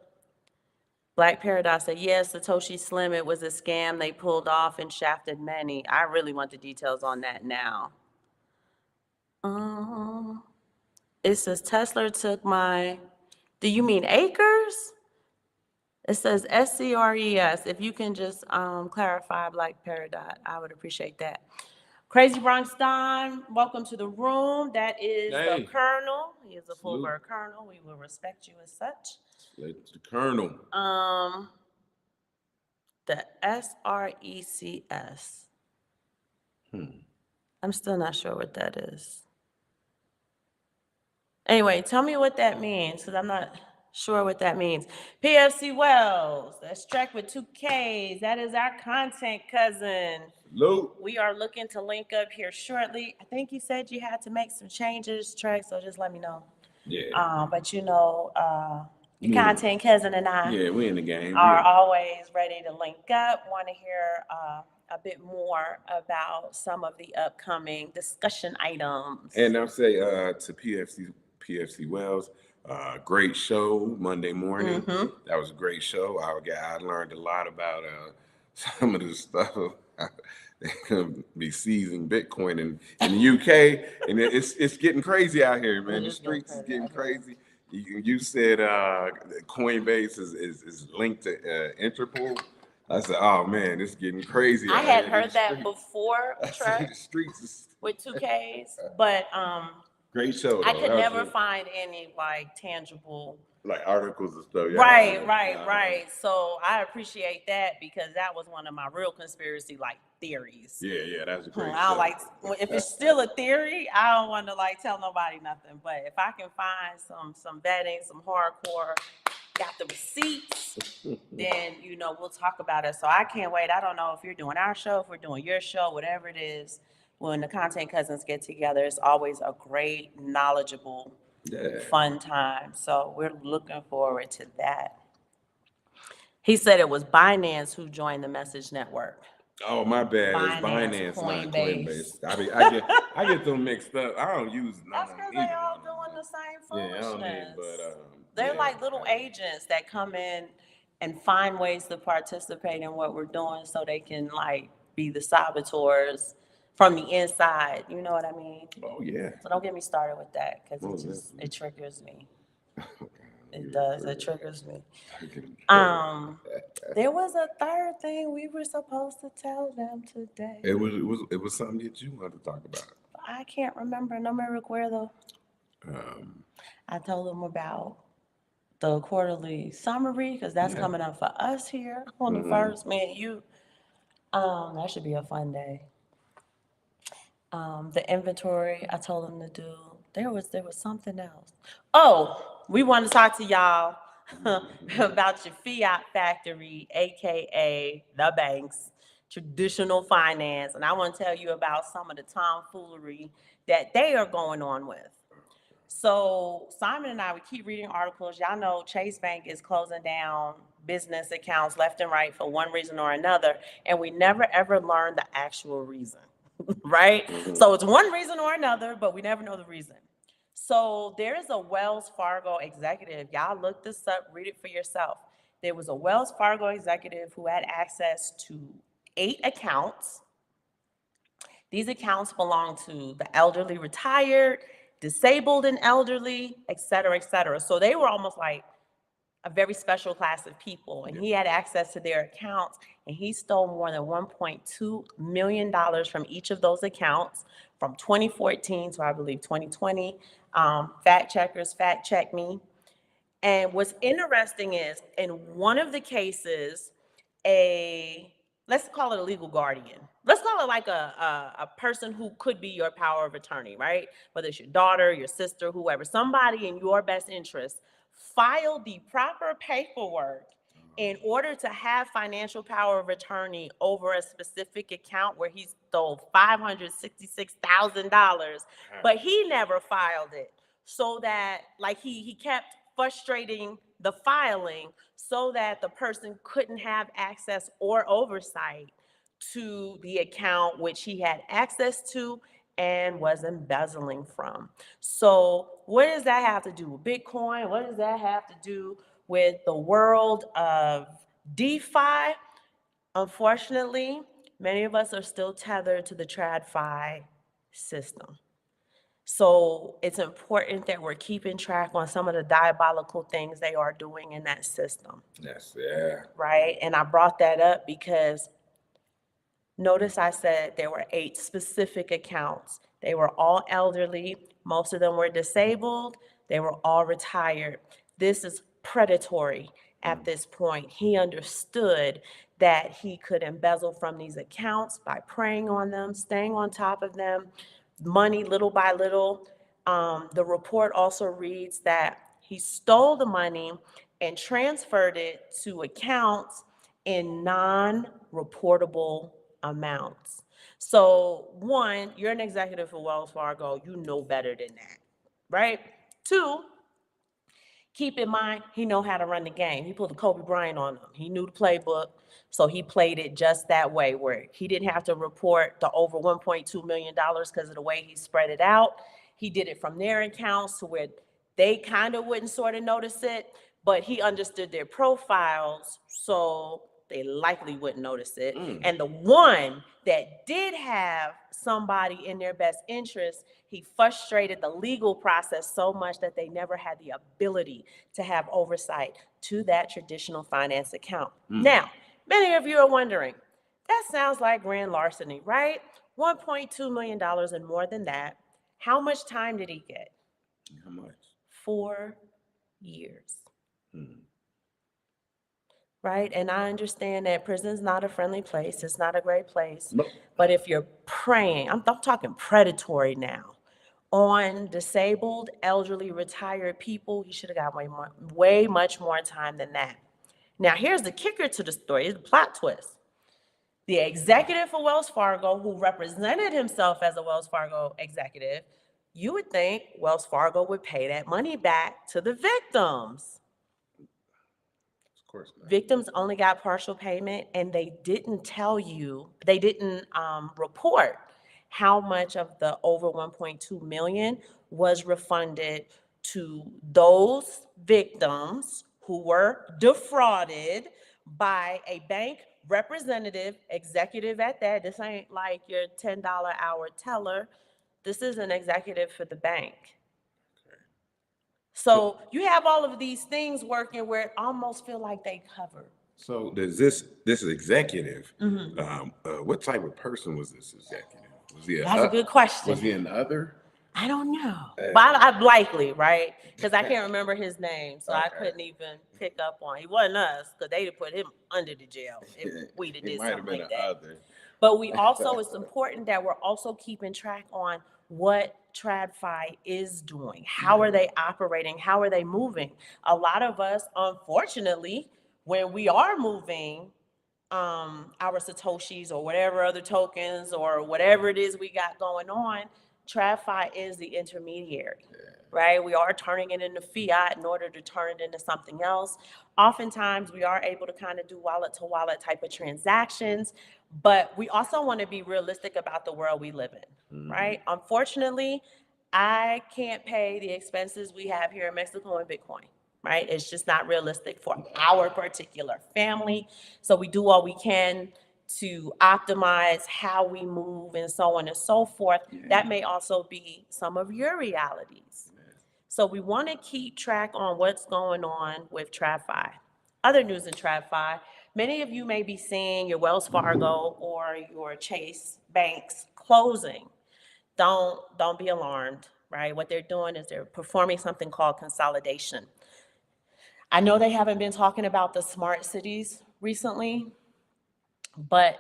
Black Paradox said, yes, Satoshi Slim, it was a scam they pulled off and shafted many. I really want the details on that now. It says Tesla took my, do you mean acres? It says SCRES. If you can just clarify Black Paradox, I would appreciate that. Crazy Bronx Don, welcome to the room. That is the Colonel. He is a full-bird Colonel. We will respect you as such. It's the Colonel. The SRECS. I'm still not sure what that is. Anyway, tell me what that means, because I'm not sure what that means. PFC Wells, that's track with 2Ks. That is our content cousin. Salute. We are looking to link up here shortly. I think you said you had to make some changes, Trey, so just let me know. Yeah. But your content cousin and I Yeah, we in the game. are always ready to link up, want to hear a bit more about some of the upcoming discussion items. And I'll say to PFC Wells, great show Monday morning. That was a great show. I learned a lot about some of the stuff. They're gonna be seizing Bitcoin in the UK, and it's getting crazy out here, man. The streets is getting crazy. You said Coinbase is linked to Interpol. I said, oh man, it's getting crazy. I had heard that before, Trey, the streets is with 2Ks, but great show. I could never find any like tangible like articles and stuff. Yeah, right. So I appreciate that, because that was one of my real conspiracy like theories. Yeah, that's a great I don't like, if it's still a theory, I don't want to like tell nobody nothing. But if I can find some vetting, some hardcore, got the receipts, then we'll talk about it. So I can't wait. I don't know if you're doing our show, if we're doing your show, whatever it is. When the content cousins get together, it's always a great, knowledgeable, fun time. So we're looking forward to that. He said it was Binance who joined the message network. Oh, my bad. It's Binance, not Coinbase. I get them mixed up. I don't use none. That's because they all doing the same foolishness. They're like little agents that come in and find ways to participate in what we're doing, so they can like be the saboteurs from the inside. You know what I mean? Oh yeah. So don't get me started with that, because it triggers me. It does. It triggers me. There was a third thing we were supposed to tell them today. It was something that you wanted to talk about. I can't remember. No me recuerdo. I told them about the quarterly summary, because that's coming up for us here on the first. Me and you. That should be a fun day. The inventory I told them to do. There was something else. Oh, we want to talk to y'all about your fiat factory, aka the banks, traditional finance, and I want to tell you about some of the tomfoolery that they are going on with. So Simon and I, we keep reading articles. Y'all know Chase Bank is closing down business accounts left and right for one reason or another, and we never ever learn the actual reason, right? So it's one reason or another, but we never know the reason. So there is a Wells Fargo executive. Y'all look this up, read it for yourself. There was a Wells Fargo executive who had access to 8 accounts. These accounts belong to the elderly retired, disabled and elderly, et cetera, et cetera. So they were almost like a very special class of people, and he had access to their accounts, and he stole more than $1.2 million from each of those accounts from 2014 to I believe 2020. Fact checkers, fact check me. And what's interesting is, in one of the cases, let's call it a legal guardian. Let's call it like a person who could be your power of attorney, right? Whether it's your daughter, your sister, whoever, somebody in your best interest filed the proper paperwork in order to have financial power of attorney over a specific account where he stole $566,000, but he never filed it. So that, like, he kept frustrating the filing so that the person couldn't have access or oversight to the account which he had access to and was embezzling from. So what does that have to do with Bitcoin? What does that have to do with the world of DeFi? Unfortunately, many of us are still tethered to the TradFi system. So it's important that we're keeping track on some of the diabolical things they are doing in that system. Yes, yeah. Right? And I brought that up because notice I said there were 8 specific accounts. They were all elderly. Most of them were disabled. They were all retired. This is predatory at this point. He understood that he could embezzle from these accounts by preying on them, staying on top of them, money little by little. The report also reads that he stole the money and transferred it to accounts in non-reportable amounts. So one, you're an executive for Wells Fargo, you know better than that, right? Two, keep in mind, he know how to run the game. He pulled a Kobe Bryant on them. He knew the playbook, so he played it just that way, where he didn't have to report the over $1.2 million because of the way he spread it out. He did it from their accounts to where they kind of wouldn't sort of notice it, but he understood their profiles, so they likely wouldn't notice it. And the one that did have somebody in their best interest, he frustrated the legal process so much that they never had the ability to have oversight to that traditional finance account. Now, many of you are wondering, that sounds like grand larceny, right? $1.2 million and more than that. How much time did he get? How much? 4 years. Right? And I understand that prison's not a friendly place. It's not a great place. Nope. But if you're preying, I'm talking predatory now, on disabled, elderly, retired people, he should have got way much more time than that. Now, here's the kicker to the story, the plot twist. The executive for Wells Fargo, who represented himself as a Wells Fargo executive, you would think Wells Fargo would pay that money back to the victims. Of course not. Victims only got partial payment, and they didn't report how much of the over 1.2 million was refunded to those victims who were defrauded by a bank representative, executive at that. This ain't like your $10 hour teller. This is an executive for the bank. So you have all of these things working where it almost feel like they cover. So does this executive, what type of person was this executive? Was he That's a good question. Was he an other? I don't know, but I'm likely, right? Because I can't remember his name, so I couldn't even pick up on. He wasn't us, because they'd have put him under the jail if we'd have did something like that. Other. But we also, it's important that we're also keeping track on what TradFi is doing. How are they operating? How are they moving? A lot of us, unfortunately, when we are moving our Satoshis or whatever other tokens or whatever it is we got going on, TradFi is the intermediary, right? We are turning it into fiat in order to turn it into something else. Oftentimes, we are able to kind of do wallet-to-wallet type of transactions, but we also want to be realistic about the world we live in, right? Unfortunately, I can't pay the expenses we have here in Mexico in Bitcoin, right? It's just not realistic for our particular family. So we do all we can to optimize how we move and so on and so forth. That may also be some of your realities. So we want to keep track on what's going on with TradFi. Other news in TradFi, many of you may be seeing your Wells Fargo or your Chase banks closing. Don't be alarmed, right? What they're doing is they're performing something called consolidation. I know they haven't been talking about the smart cities recently, but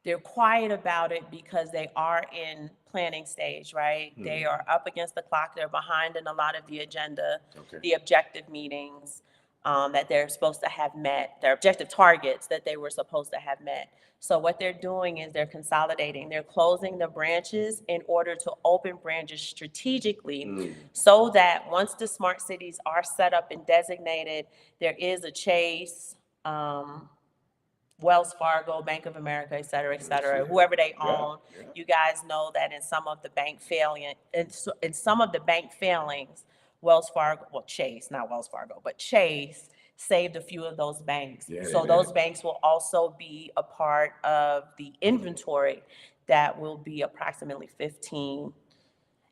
they're quiet about it because they are in planning stage, right? They are up against the clock. They're behind in a lot of the agenda, the objective meetings that they're supposed to have met, their objective targets that they were supposed to have met. So what they're doing is they're consolidating. They're closing the branches in order to open branches strategically so that once the smart cities are set up and designated, there is a Chase, Wells Fargo, Bank of America, et cetera, whoever they own. You guys know that in some of the bank failings, Wells Fargo, well, Chase, not Wells Fargo, but Chase saved a few of those banks. So those banks will also be a part of the inventory that will be approximately 15.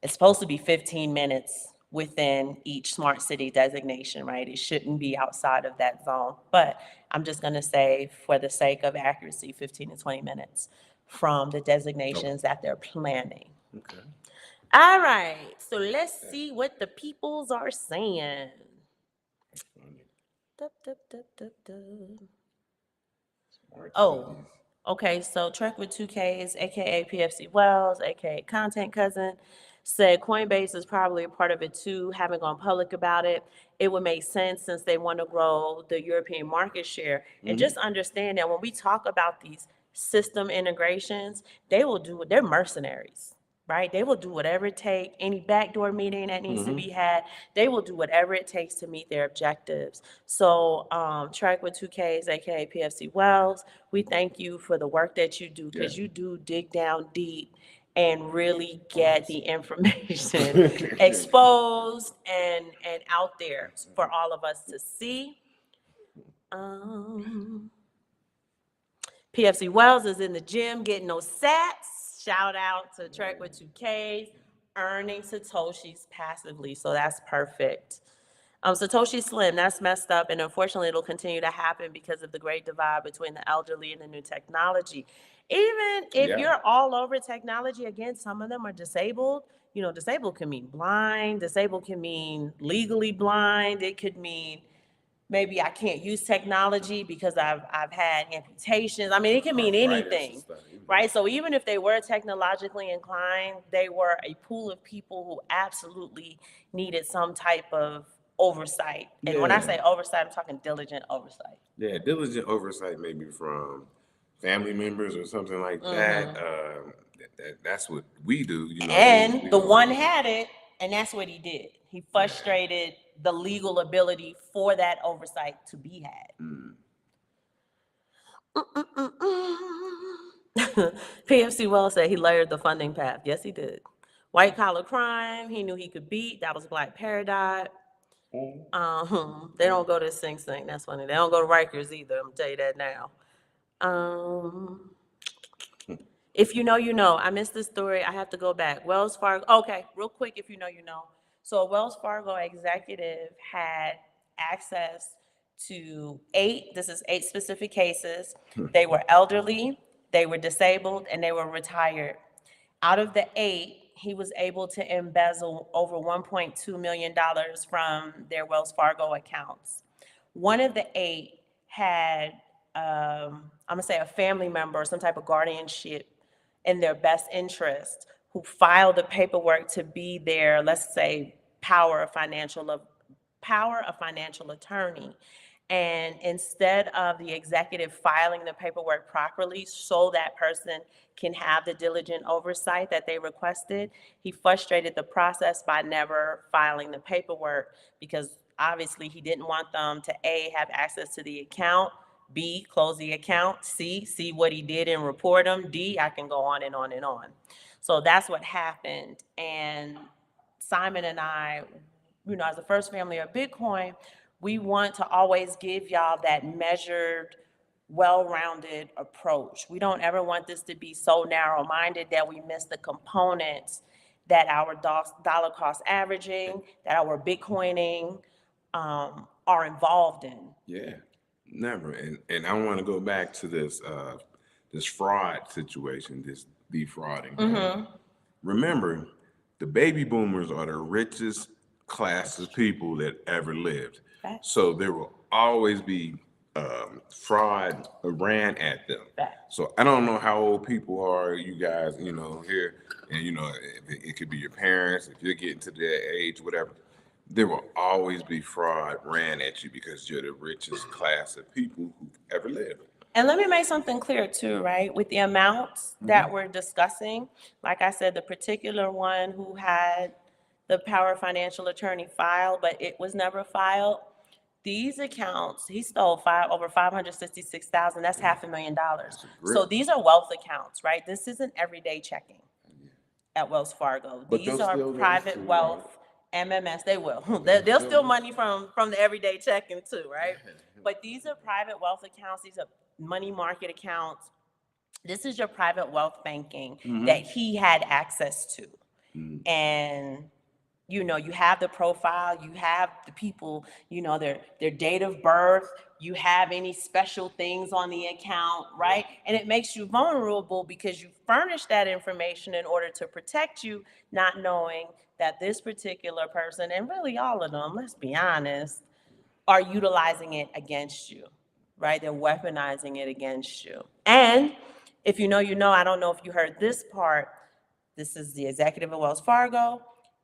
It's supposed to be 15 minutes within each smart city designation, right? It shouldn't be outside of that zone. But I'm just going to say, for the sake of accuracy, 15 to 20 minutes from the designations that they're planning. Okay. All right. So let's see what the peoples are saying. Dup, dup, dup, dup, dup. Oh, okay, so Trek with 2Ks, aka PFC Wells, aka Content Cousin, said Coinbase is probably a part of it too, haven't gone public about it. It would make sense since they want to grow the European market share. And just understand that when we talk about these system integrations, they're mercenaries, right? They will do whatever it takes, any backdoor meeting that needs to be had, they will do whatever it takes to meet their objectives. So, Track with 2Ks, aka PFC Wells, we thank you for the work that you do, because you do dig down deep and really get the information exposed and out there for all of us to see. Um, PFC Wells is in the gym getting those sats. Shout out to Trek with 2Ks, earning Satoshis passively. So that's perfect. Satoshi Slim, that's messed up. And unfortunately, it'll continue to happen because of the great divide between the elderly and the new technology. Even if you're all over technology, again, some of them are disabled. You know, disabled can mean blind, disabled can mean legally blind, it could mean maybe I can't use technology because I've had amputations. I mean, it can mean anything, right? So even if they were technologically inclined, they were a pool of people who absolutely needed some type of oversight. And when I say oversight, I'm talking diligent oversight. Yeah, diligent oversight, maybe from family members or something like that. That's what we do. You know, And the one had it, and that's what he did. He frustrated the legal ability for that oversight to be had. PFC Wells said he layered the funding path. Yes, he did. White collar crime, he knew he could beat. That was Black Paradise. They don't go to Sing Sing. That's funny. They don't go to Rikers either. I'm gonna tell you that now. If you know, you know. I missed this story. I have to go back. Wells Fargo. Okay, real quick. If you know, you know. So a Wells Fargo executive had access to eight specific cases. They were elderly, they were disabled, and they were retired. Out of the eight, he was able to embezzle over $1.2 million from their Wells Fargo accounts. One of the eight had, I'm gonna say, a family member or some type of guardianship in their best interest, who filed the paperwork to be their, let's say, power of financial attorney. And instead of the executive filing the paperwork properly so that person can have the diligent oversight that they requested, he frustrated the process by never filing the paperwork, because obviously he didn't want them to A, have access to the account, B, close the account, C, see what he did and report him, D, I can go on and on and on. So that's what happened. And Simon and I, you know, as a first family of Bitcoin, we want to always give y'all that measured, well-rounded approach. We don't ever want this to be so narrow-minded that we miss the components that our dollar cost averaging, that our Bitcoining are involved in. Yeah, never. And I want to go back to this this fraud situation, this defrauding. Remember, the baby boomers are the richest class of people that ever lived. Facts. So there will always be fraud ran at them. Facts. So I don't know how old people are, you guys, you know, here, and you know, it could be your parents, if you're getting to that age, whatever. There will always be fraud ran at you because you're the richest class of people who ever lived. And let me make something clear too, right? With the amounts that we're discussing, like I said, the particular one who had the power financial attorney file, but it was never filed. These accounts, he stole over 566,000. That's $500,000. So these are wealth accounts, right? This isn't everyday checking at Wells Fargo. But These they'll are steal those private too, wealth. MMS, they will. They'll steal money from the everyday checking too, right? But these are private wealth accounts. These are money market accounts. This is your private wealth banking that he had access to. And, you know, you have the profile, you have the people, you know, their date of birth, you have any special things on the account, right? And it makes you vulnerable because you furnish that information in order to protect you, not knowing that this particular person, and really all of them, let's be honest, are utilizing it against you. right? They're weaponizing it against you. And if you know, you know, I don't know if you heard this part. This is the executive of Wells Fargo.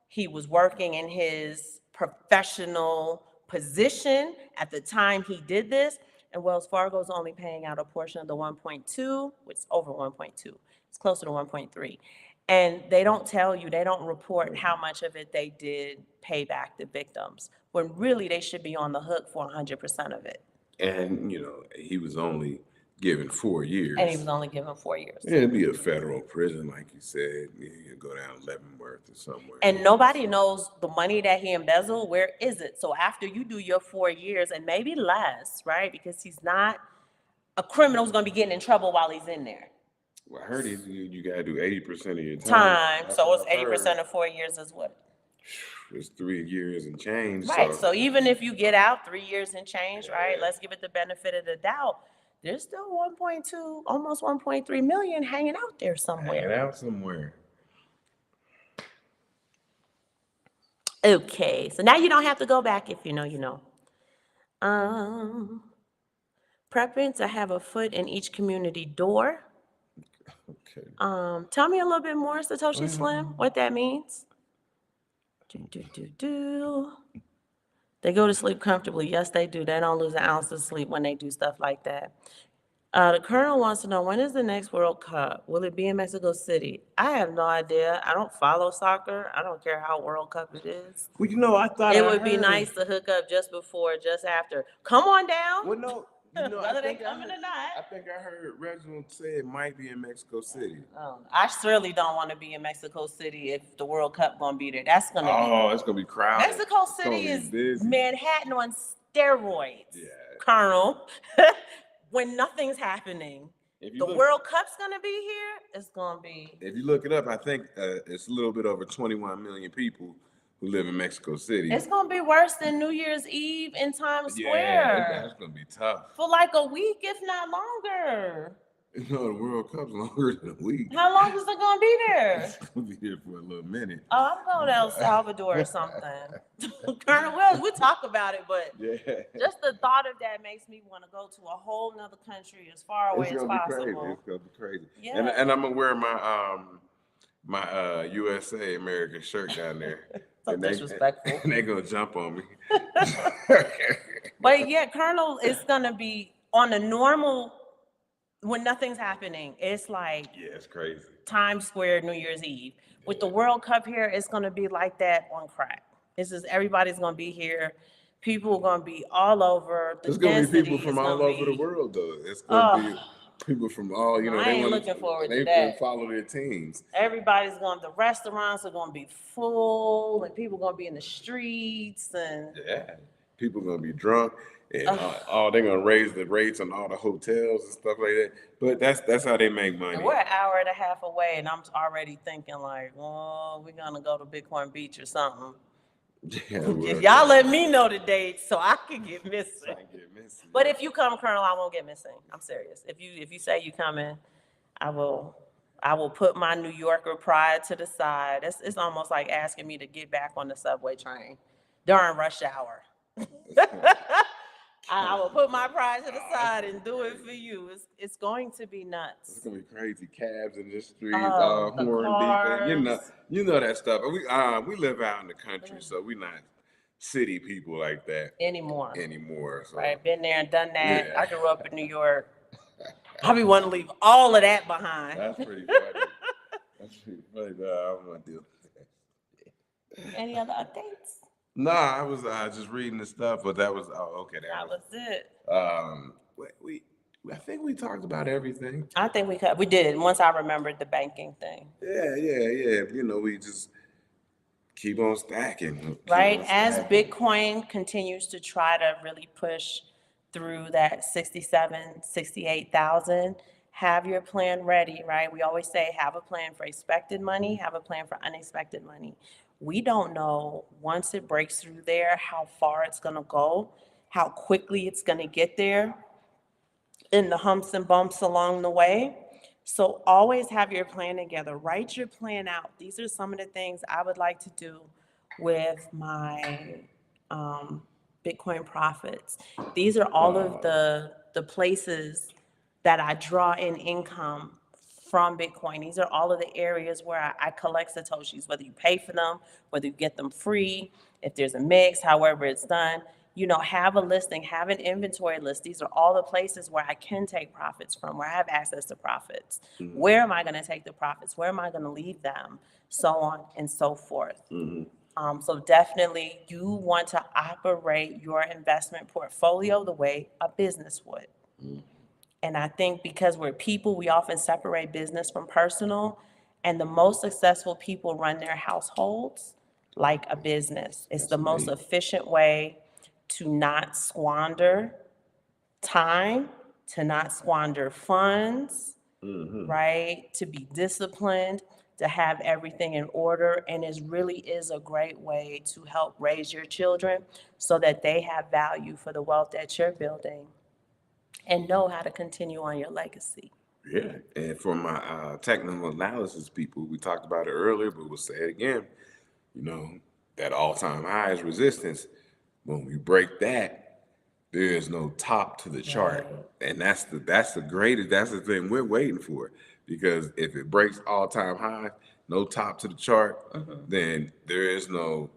He was working in his professional position at the time he did this, and Wells Fargo is only paying out a portion of the 1.2, which is over 1.2. It's closer to 1.3. And they don't tell you, they don't report how much of it they did pay back the victims, when really they should be on the hook for 100% of it. And, he was only given 4 years. And he was only given 4 years. Yeah, it'd be a federal prison, like you said. You go down Leavenworth or somewhere. And nobody knows the money that he embezzled. Where is it? So after you do your 4 years, and maybe less, right? Because he's not a criminal who's going to be getting in trouble while he's in there. Well, I heard you got to do 80% of your time. So it's 80% of 4 years is what? It's 3 years and change. Right. So even if you get out 3 years and change, right? Let's give it the benefit of the doubt. There's still 1.2, almost 1.3 million hanging out there somewhere. Okay. So now you don't have to go back if you know, you know. Prepping to have a foot in each community door. Okay. Tell me a little bit more, Satoshi Slim, what that means. They go to sleep comfortably. Yes, they do. They don't lose an ounce of sleep when they do stuff like that. The Colonel wants to know, when is the next World Cup? Will it be in Mexico City? I have no idea. I don't follow soccer. I don't care how World Cup it is. Well, I thought it would be nice to hook up just before, just after. Come on down. Well, no. Whether they coming or not. I think I heard Reginald say it might be in Mexico City. I certainly don't want to be in Mexico City if the World Cup gonna be there. That's gonna be. It's gonna be crowded. Mexico City is busy. Manhattan on steroids. Yeah. Colonel. When nothing's happening. The World Cup's gonna be here. It's gonna be. If you look it up, I think it's a little bit over 21 million people who live in Mexico City. It's gonna be worse than New Year's Eve in Times Square. Yeah, that's gonna be tough. For like a week, if not longer. The World Cup's longer than a week. How long is it gonna be there? It's gonna be here for a little minute. Oh, I'm going to El Salvador or something. Colonel Wells, we'll talk about it, but just the thought of that makes me want to go to a whole nother country as far away as possible. It's gonna be crazy. Yeah. And I'm gonna wear my USA American shirt down there. So disrespectful. And they're gonna jump on me. But yeah, Colonel, it's gonna be on a normal, when nothing's happening. It's like it's crazy. Times Square, New Year's Eve. With the World Cup here, it's gonna be like that on crack. It's just everybody's gonna be here. People are gonna be all over. There's gonna be people from all over the world, though. It's gonna be people from all, I ain't looking forward to that. They follow their teams. Everybody's the restaurants are gonna be full, and people are gonna be in the streets, and people are gonna be drunk, and they're gonna raise the rates on all the hotels and stuff like that. But that's how they make money. And we're an hour and a half away, and I'm already thinking like, oh, we're gonna go to Bighorn Beach or something. If y'all let me know the dates so I can get missing. But if you come, Colonel, I won't get missing. I'm serious. If you say you coming, I will put my New Yorker pride to the side. It's almost like asking me to get back on the subway train during rush hour. I will put my pride to the side and do it for you. It's going to be nuts. It's gonna be crazy. Cabs in the streets, horn beeping. You know that stuff. We live out in the country, so we're not city people like that anymore. So. Right, been there and done that. Yeah. I grew up in New York. I be wanting to leave all of that behind. That's pretty funny. I don't want to deal with that. Any other updates? No, I was just reading the stuff, but that was okay. That was it. I think we talked about everything. I think we did. Once I remembered the banking thing. Yeah. We just keep on stacking. Right, as Bitcoin continues to try to really push through that 68,000. Have your plan ready. Right, we always say have a plan for expected money. Have a plan for unexpected money. We don't know once it breaks through there how far it's going to go, how quickly it's going to get there, in the humps and bumps along the way. So always have your plan together. Write your plan out. These are some of the things I would like to do with my Bitcoin profits. These are all of the the places that I draw in income from Bitcoin. These are all of the areas where I collect Satoshis, whether you pay for them, whether you get them free, if there's a mix, however it's done. Have a listing, have an inventory list. These are all the places where I can take profits from, where I have access to profits. Where am I going to take the profits? Where am I going to leave them? So on and so forth. So definitely you want to operate your investment portfolio the way a business would. And I think because we're people, we often separate business from personal. And the most successful people run their households like a business. It's the most efficient way to not squander time, to not squander funds, right? To be disciplined, to have everything in order. And it really is a great way to help raise your children so that they have value for the wealth that you're building and know how to continue on your legacy. Yeah, and for my technical analysis people, we talked about it earlier, but we'll say it again. That all-time high is resistance. When we break that, there is no top to the chart, and that's the greatest. That's the thing we're waiting for, because if it breaks all-time high, no top to the chart, then there is no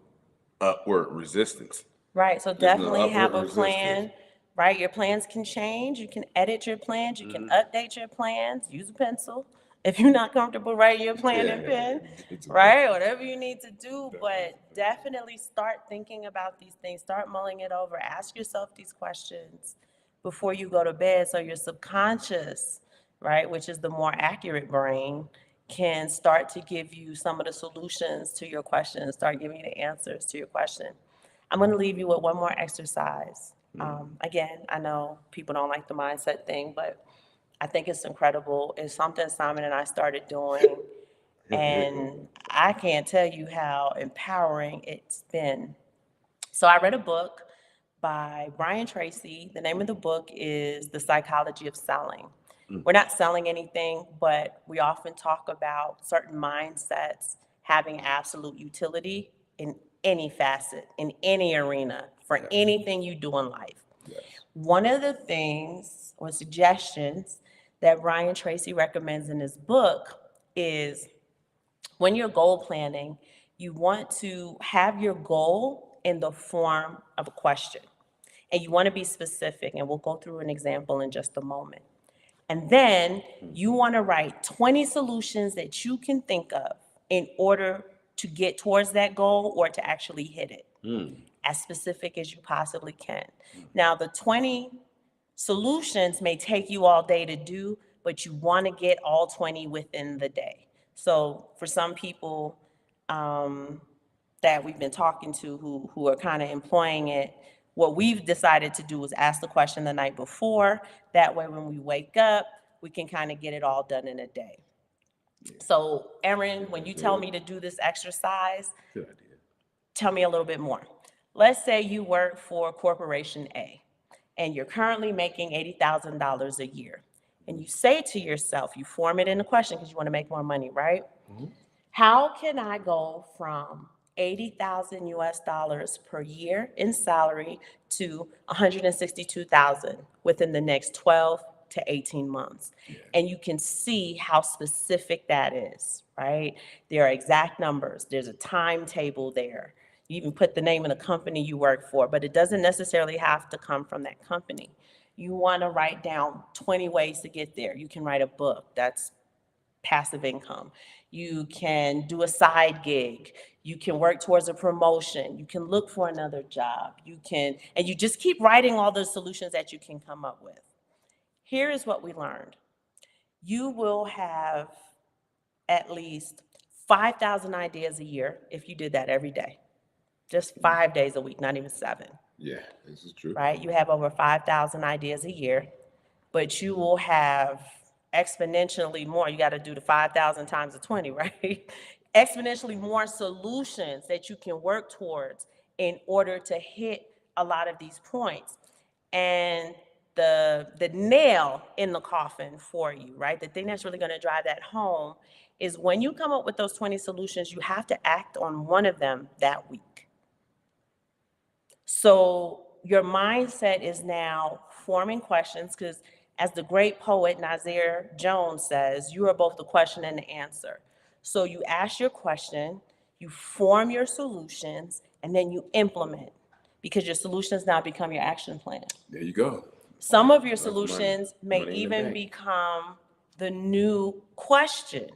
upward resistance. Right, so There's no definitely have a upward plan, resistance. right? Your plans can change. You can edit your plans. You can update your plans. Use a pencil. If you're not comfortable writing your plan in pen, right? Whatever you need to do, but definitely start thinking about these things. Start mulling it over. Ask yourself these questions before you go to bed so your subconscious, right, which is the more accurate brain, can start to give you some of the solutions to your questions, start giving you the answers to your question. I'm going to leave you with one more exercise. Again, I know people don't like the mindset thing, but I think it's incredible. It's something Simon and I started doing, and I can't tell you how empowering it's been. So I read a book by Brian Tracy. The name of the book is The Psychology of Selling. We're not selling anything, but we often talk about certain mindsets having absolute utility in any facet, in any arena, for anything you do in life. One of the things or suggestions that Brian Tracy recommends in his book is when you're goal planning, you want to have your goal in the form of a question. And you want to be specific, and we'll go through an example in just a moment. And then you want to write 20 solutions that you can think of in order to get towards that goal or to actually hit it, as specific as you possibly can. Now, the 20 solutions may take you all day to do, but you want to get all 20 within the day. So for some people that we've been talking to who are kind of employing it, what we've decided to do is ask the question the night before. That way, when we wake up, we can kind of get it all done in a day. So, Erin, when you tell me to do this exercise, tell me a little bit more. Let's say you work for Corporation A, and you're currently making $80,000 a year. And you say to yourself, you form it in a question because you want to make more money, right? How can I go from 80,000 US dollars per year in salary to 162,000 within the next 12 to 18 months? And you can see how specific that is, right? There are exact numbers. There's a timetable there. You even put the name of the company you work for, but it doesn't necessarily have to come from that company. You want to write down 20 ways to get there. You can write a book. That's passive income. You can do a side gig. You can work towards a promotion. You can look for another job. And you just keep writing all the solutions that you can come up with. Here is what we learned. You will have at least 5,000 ideas a year if you did that every day. Just 5 days a week, not even 7. Yeah, this is true. Right? You have over 5,000 ideas a year, but you will have exponentially more. You got to do the 5,000 times the 20, right? Exponentially more solutions that you can work towards in order to hit a lot of these points. And the nail in the coffin for you, right? The thing that's really going to drive that home is when you come up with those 20 solutions, you have to act on one of them that week. So your mindset is now forming questions, because as the great poet Nasir Jones says, you are both the question and the answer. So you ask your question, you form your solutions, and then you implement, because your solutions now become your action plan. There you go. Some of your That's money. solutions may Money in the even bank. become the new question.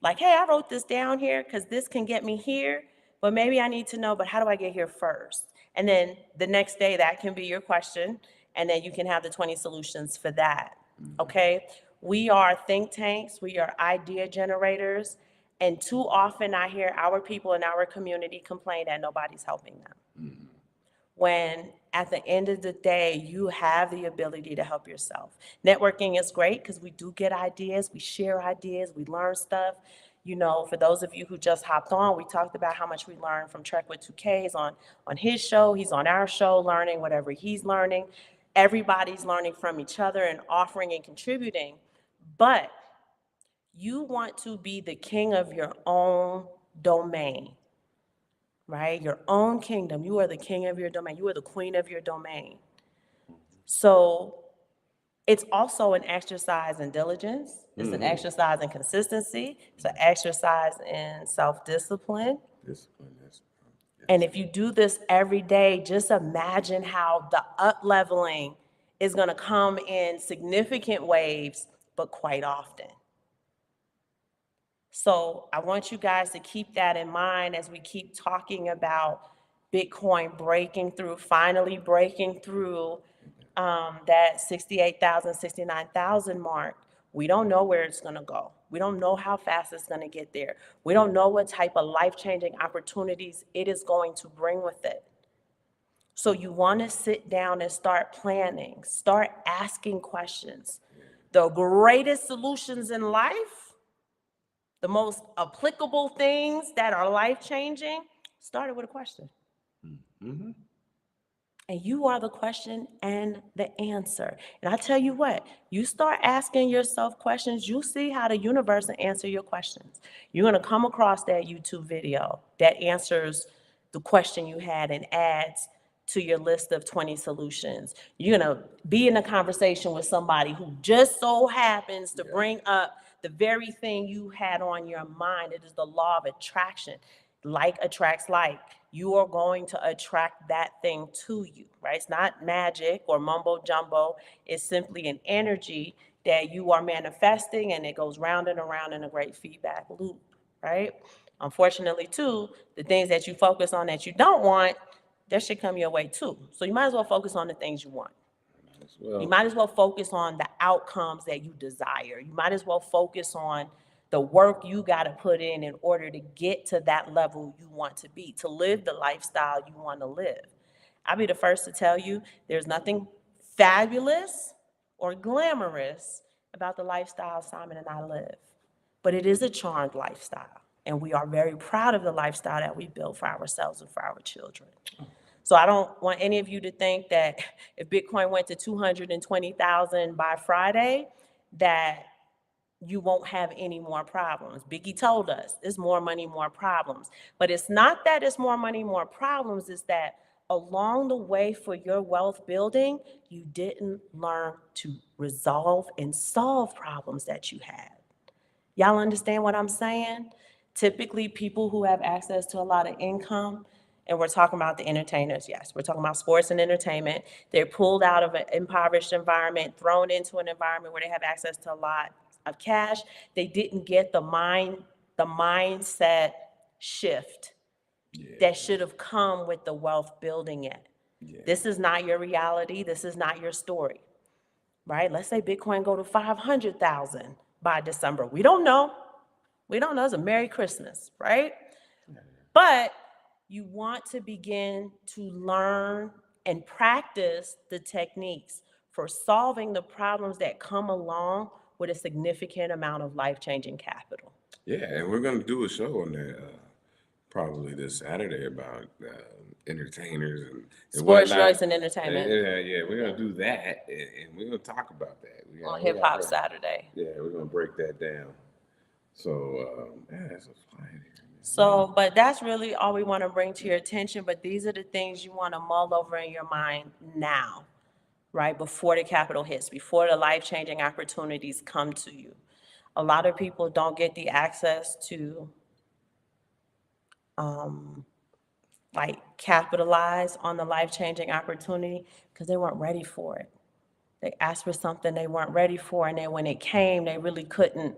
Like, hey, I wrote this down here because this can get me here, but maybe I need to know, but how do I get here first? And then the next day, that can be your question, and then you can have the 20 solutions for that, okay? We are think tanks, we are idea generators, and too often I hear our people in our community complain that nobody's helping them. When at the end of the day, you have the ability to help yourself. Networking is great because we do get ideas, we share ideas, we learn stuff. You know, for those of you who just hopped on, we talked about how much we learned from Trek with 2Ks on his show. He's on our show learning whatever he's learning. Everybody's learning from each other and offering and contributing. But you want to be the king of your own domain, right? Your own kingdom. You are the king of your domain. You are the queen of your domain. So it's also an exercise in diligence. It's an exercise in consistency. It's an exercise in self-discipline. Discipline. And if you do this every day, just imagine how the up-leveling is going to come in significant waves, but quite often. So I want you guys to keep that in mind as we keep talking about Bitcoin breaking through, finally breaking through that 68,000, 69,000 mark. We don't know where it's going to go. We don't know how fast it's going to get there. We don't know what type of life-changing opportunities it is going to bring with it. So you want to sit down and start planning, start asking questions. The greatest solutions in life, the most applicable things that are life-changing, started with a question. Mm-hmm. And you are the question and the answer. And I tell you what, you start asking yourself questions, you'll see how the universe will answer your questions. You're going to come across that YouTube video that answers the question you had and adds to your list of 20 solutions. You're going to be in a conversation with somebody who just so happens to bring up the very thing you had on your mind. It is the law of attraction. Like attracts like. You are going to attract that thing to you, right? It's not magic or mumbo jumbo. It's simply an energy that you are manifesting, and it goes round and around in a great feedback loop, right? Unfortunately, too, the things that you focus on that you don't want, that should come your way too. So you might as well focus on the things you want. You might as well focus on the outcomes that you desire. You might as well focus on the work you got to put in order to get to that level you want to be, to live the lifestyle you want to live. I'll be the first to tell you, there's nothing fabulous or glamorous about the lifestyle Simon and I live, but it is a charmed lifestyle, and we are very proud of the lifestyle that we built for ourselves and for our children. So I don't want any of you to think that if Bitcoin went to 220,000 by Friday, that you won't have any more problems. Biggie told us, it's more money, more problems. But it's not that it's more money, more problems, it's that along the way for your wealth building, you didn't learn to resolve and solve problems that you had. Y'all understand what I'm saying? Typically, people who have access to a lot of income, and we're talking about the entertainers, yes, we're talking about sports and entertainment. They're pulled out of an impoverished environment, thrown into an environment where they have access to a lot of cash. They didn't get the mindset shift that should have come with the wealth building it. This is not your reality. This is not your story, right? Let's say Bitcoin go to 500,000 by December. We don't know. We don't know. It's a Merry Christmas, right? But you want to begin to learn and practice the techniques for solving the problems that come along with a significant amount of life-changing capital. Yeah, and we're going to do a show on that probably this Saturday about entertainers and Sports, whatnot. drugs, and entertainment. Yeah, we're going to do that, and we're going to talk about that. On Hip Hop Saturday. Yeah, we're going to break that down. So, yeah, it's a fine here. So, but that's really all we want to bring to your attention. But these are the things you want to mull over in your mind now. right? Before the capital hits, before the life-changing opportunities come to you. A lot of people don't get the access to like capitalize on the life-changing opportunity because they weren't ready for it. They asked for something they weren't ready for, and then when it came, they really couldn't,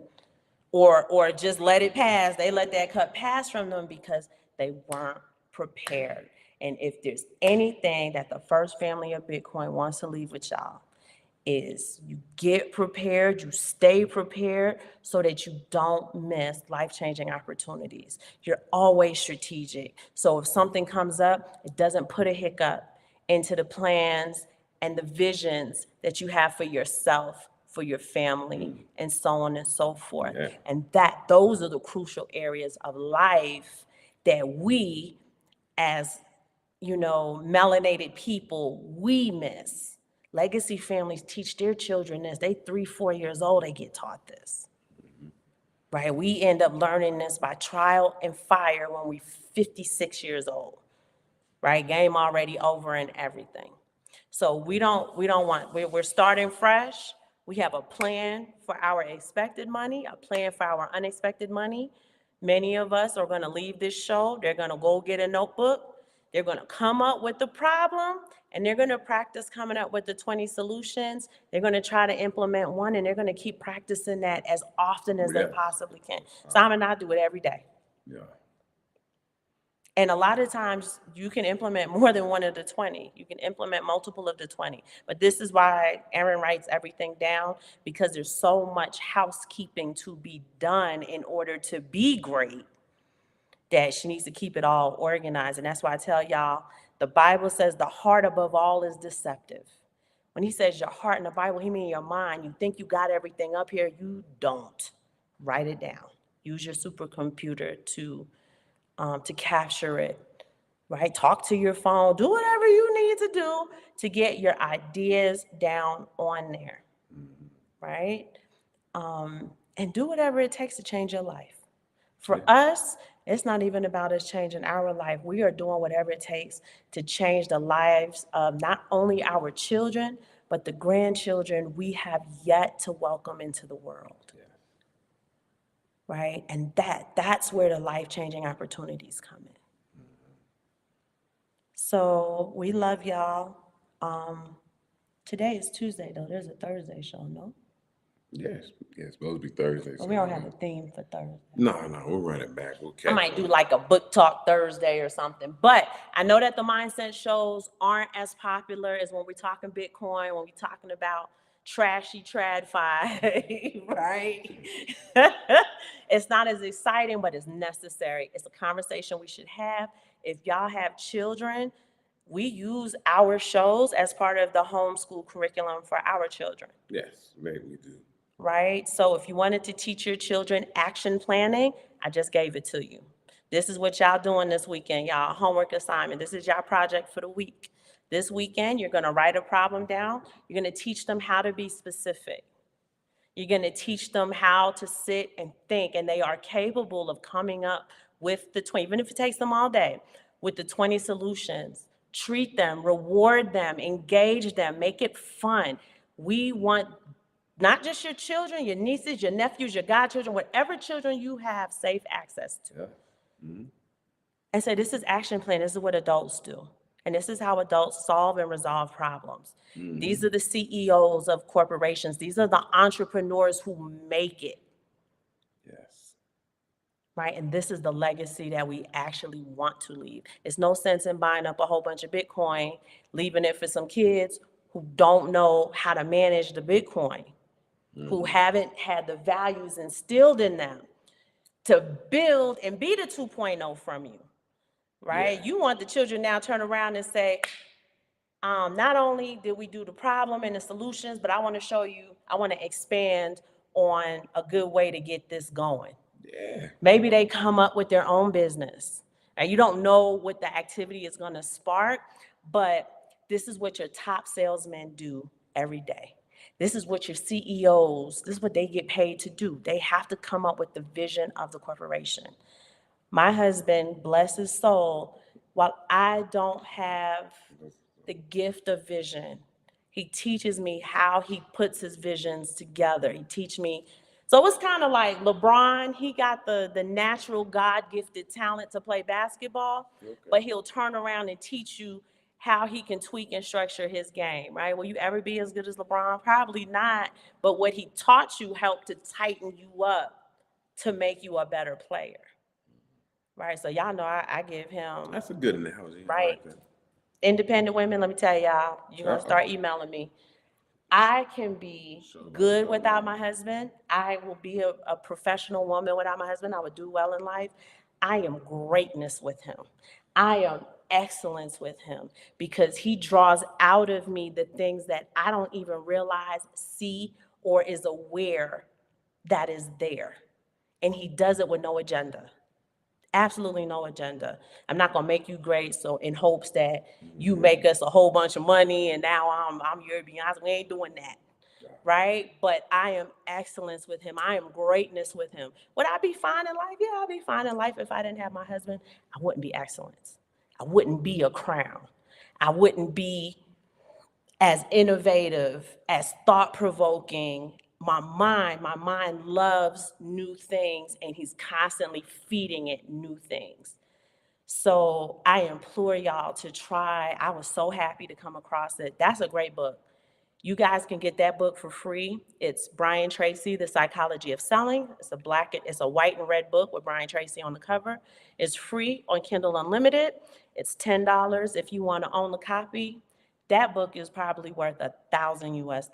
or just let it pass. They let that cup pass from them because they weren't prepared. And if there's anything that the First Family of Bitcoin wants to leave with y'all, is you get prepared, you stay prepared so that you don't miss life-changing opportunities. You're always strategic. So if something comes up, it doesn't put a hiccup into the plans and the visions that you have for yourself, for your family, and so on and so forth. Yeah. And those are the crucial areas of life that we, as melanated people, we miss. Legacy families teach their children this. They 3-4 years old, they get taught this. Right? We end up learning this by trial and fire when we're 56 years old. Right? Game already over and everything. So we're starting fresh. We have a plan for our expected money, a plan for our unexpected money. Many of us are going to leave this show. They're going to go get a notebook. They're going to come up with the problem, and they're going to practice coming up with the 20 solutions. They're going to try to implement one, and they're going to keep practicing that as often as they possibly can. Simon and I do it every day. Yeah. And a lot of times you can implement more than one of the 20. You can implement multiple of the 20. But this is why Erin writes everything down, because there's so much housekeeping to be done in order to be great that she needs to keep it all organized. And that's why I tell y'all, the Bible says the heart above all is deceptive. When he says your heart in the Bible, he means your mind. You think you got everything up here. You don't. Write it down. Use your supercomputer to capture it, right? Talk to your phone, do whatever you need to do to get your ideas down on there, right? And do whatever it takes to change your life. For us, it's not even about us changing our life. We are doing whatever it takes to change the lives of not only our children, but the grandchildren we have yet to welcome into the world. Right? And that's where the life-changing opportunities come in. So we love y'all. Today is Tuesday, though. There's a Thursday show, no? Yes, supposed to be Thursday. Well, we don't have a theme for Thursday. No, we'll run it back. We'll catch I might do like a book talk Thursday or something. But I know that the mindset shows aren't as popular as when we're talking Bitcoin, when we're talking about trashy TradFi, right? It's not as exciting, but it's necessary. It's a conversation we should have. If y'all have children, we use our shows as part of the homeschool curriculum for our children. Yes, maybe we do. Right? So if you wanted to teach your children action planning, I just gave it to you. This is what y'all doing this weekend, y'all homework assignment. This is y'all project for the week. This weekend, you're gonna write a problem down. You're gonna teach them how to be specific. You're gonna teach them how to sit and think, and they are capable of coming up with the 20, even if it takes them all day, with the 20 solutions. Treat them, reward them, engage them, make it fun. We want not just your children, your nieces, your nephews, your godchildren, whatever children you have safe access to. Yeah. Mm-hmm. And say, this is action plan. This is what adults do. And this is how adults solve and resolve problems. Mm-hmm. These are the CEOs of corporations. These are the entrepreneurs who make it. Yes. Right? And this is the legacy that we actually want to leave. It's no sense in buying up a whole bunch of Bitcoin, leaving it for some kids who don't know how to manage the Bitcoin. Who haven't had the values instilled in them to build and be the 2.0 from you, right? Yeah. You want the children now turn around and say, not only did we do the problem and the solutions, but I want to show you, I want to expand on a good way to get this going. Yeah. Maybe they come up with their own business. And you don't know what the activity is going to spark, but this is what your top salesmen do every day. This is what your CEOs, this is what they get paid to do. They have to come up with the vision of the corporation. My husband, bless his soul, while I don't have the gift of vision, He teaches me how he puts his visions together. He teach me. So it's kind of like LeBron, he got the natural God-gifted talent to play basketball, but he'll turn around and teach you how he can tweak and structure his game, right? Will you ever be as good as LeBron? Probably not, but what he taught you helped to tighten you up to make you a better player, right? So y'all know I give him, That's a good analogy. I right? like that. Independent women, let me tell y'all, you're gonna start emailing me. I can be good without my husband. I will be a professional woman without my husband. I would do well in life. I am greatness with him. I am excellence with him because he draws out of me the things that I don't even realize, see, or is aware that is there. And he does it with no agenda. Absolutely no agenda. I'm not gonna make you great, so in hopes that you make us a whole bunch of money and now I'm your Beyonce. We ain't doing that, right? But I am excellence with him. I am greatness with him. Would I be fine in life? Yeah, I'd be fine in life if I didn't have my husband. I wouldn't be excellence. I wouldn't be a crown. I wouldn't be as innovative, as thought-provoking. My mind loves new things, and he's constantly feeding it new things. So I implore y'all to try. I was so happy to come across it. That's a great book. You guys can get that book for free. It's Brian Tracy, The Psychology of Selling. It's a white and red book with Brian Tracy on the cover. It's free on Kindle Unlimited. It's $10 if you want to own the copy. That book is probably worth $1,000 US.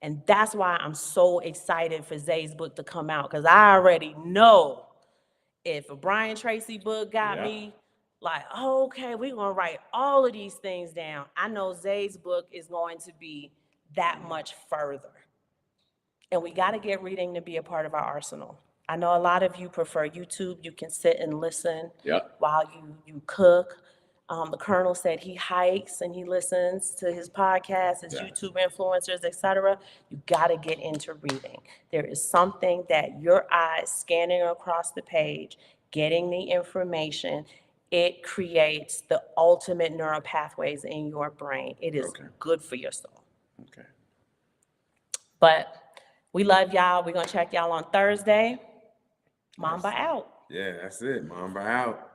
And that's why I'm so excited for Zay's book to come out, because I already know if a Brian Tracy book got me, like, oh, okay, we're gonna write all of these things down. I know Zay's book is going to be that much further. And we gotta get reading to be a part of our arsenal. I know a lot of you prefer YouTube. You can sit and listen while you cook. The Colonel said he hikes and he listens to his podcasts, his YouTube influencers, etc. You gotta get into reading. There is something that your eyes scanning across the page, getting the information, it creates the ultimate neural pathways in your brain. It is good for your soul. Okay. But we love y'all. We're gonna check y'all on Thursday. Mamba out. Yeah, that's it. Mamba out.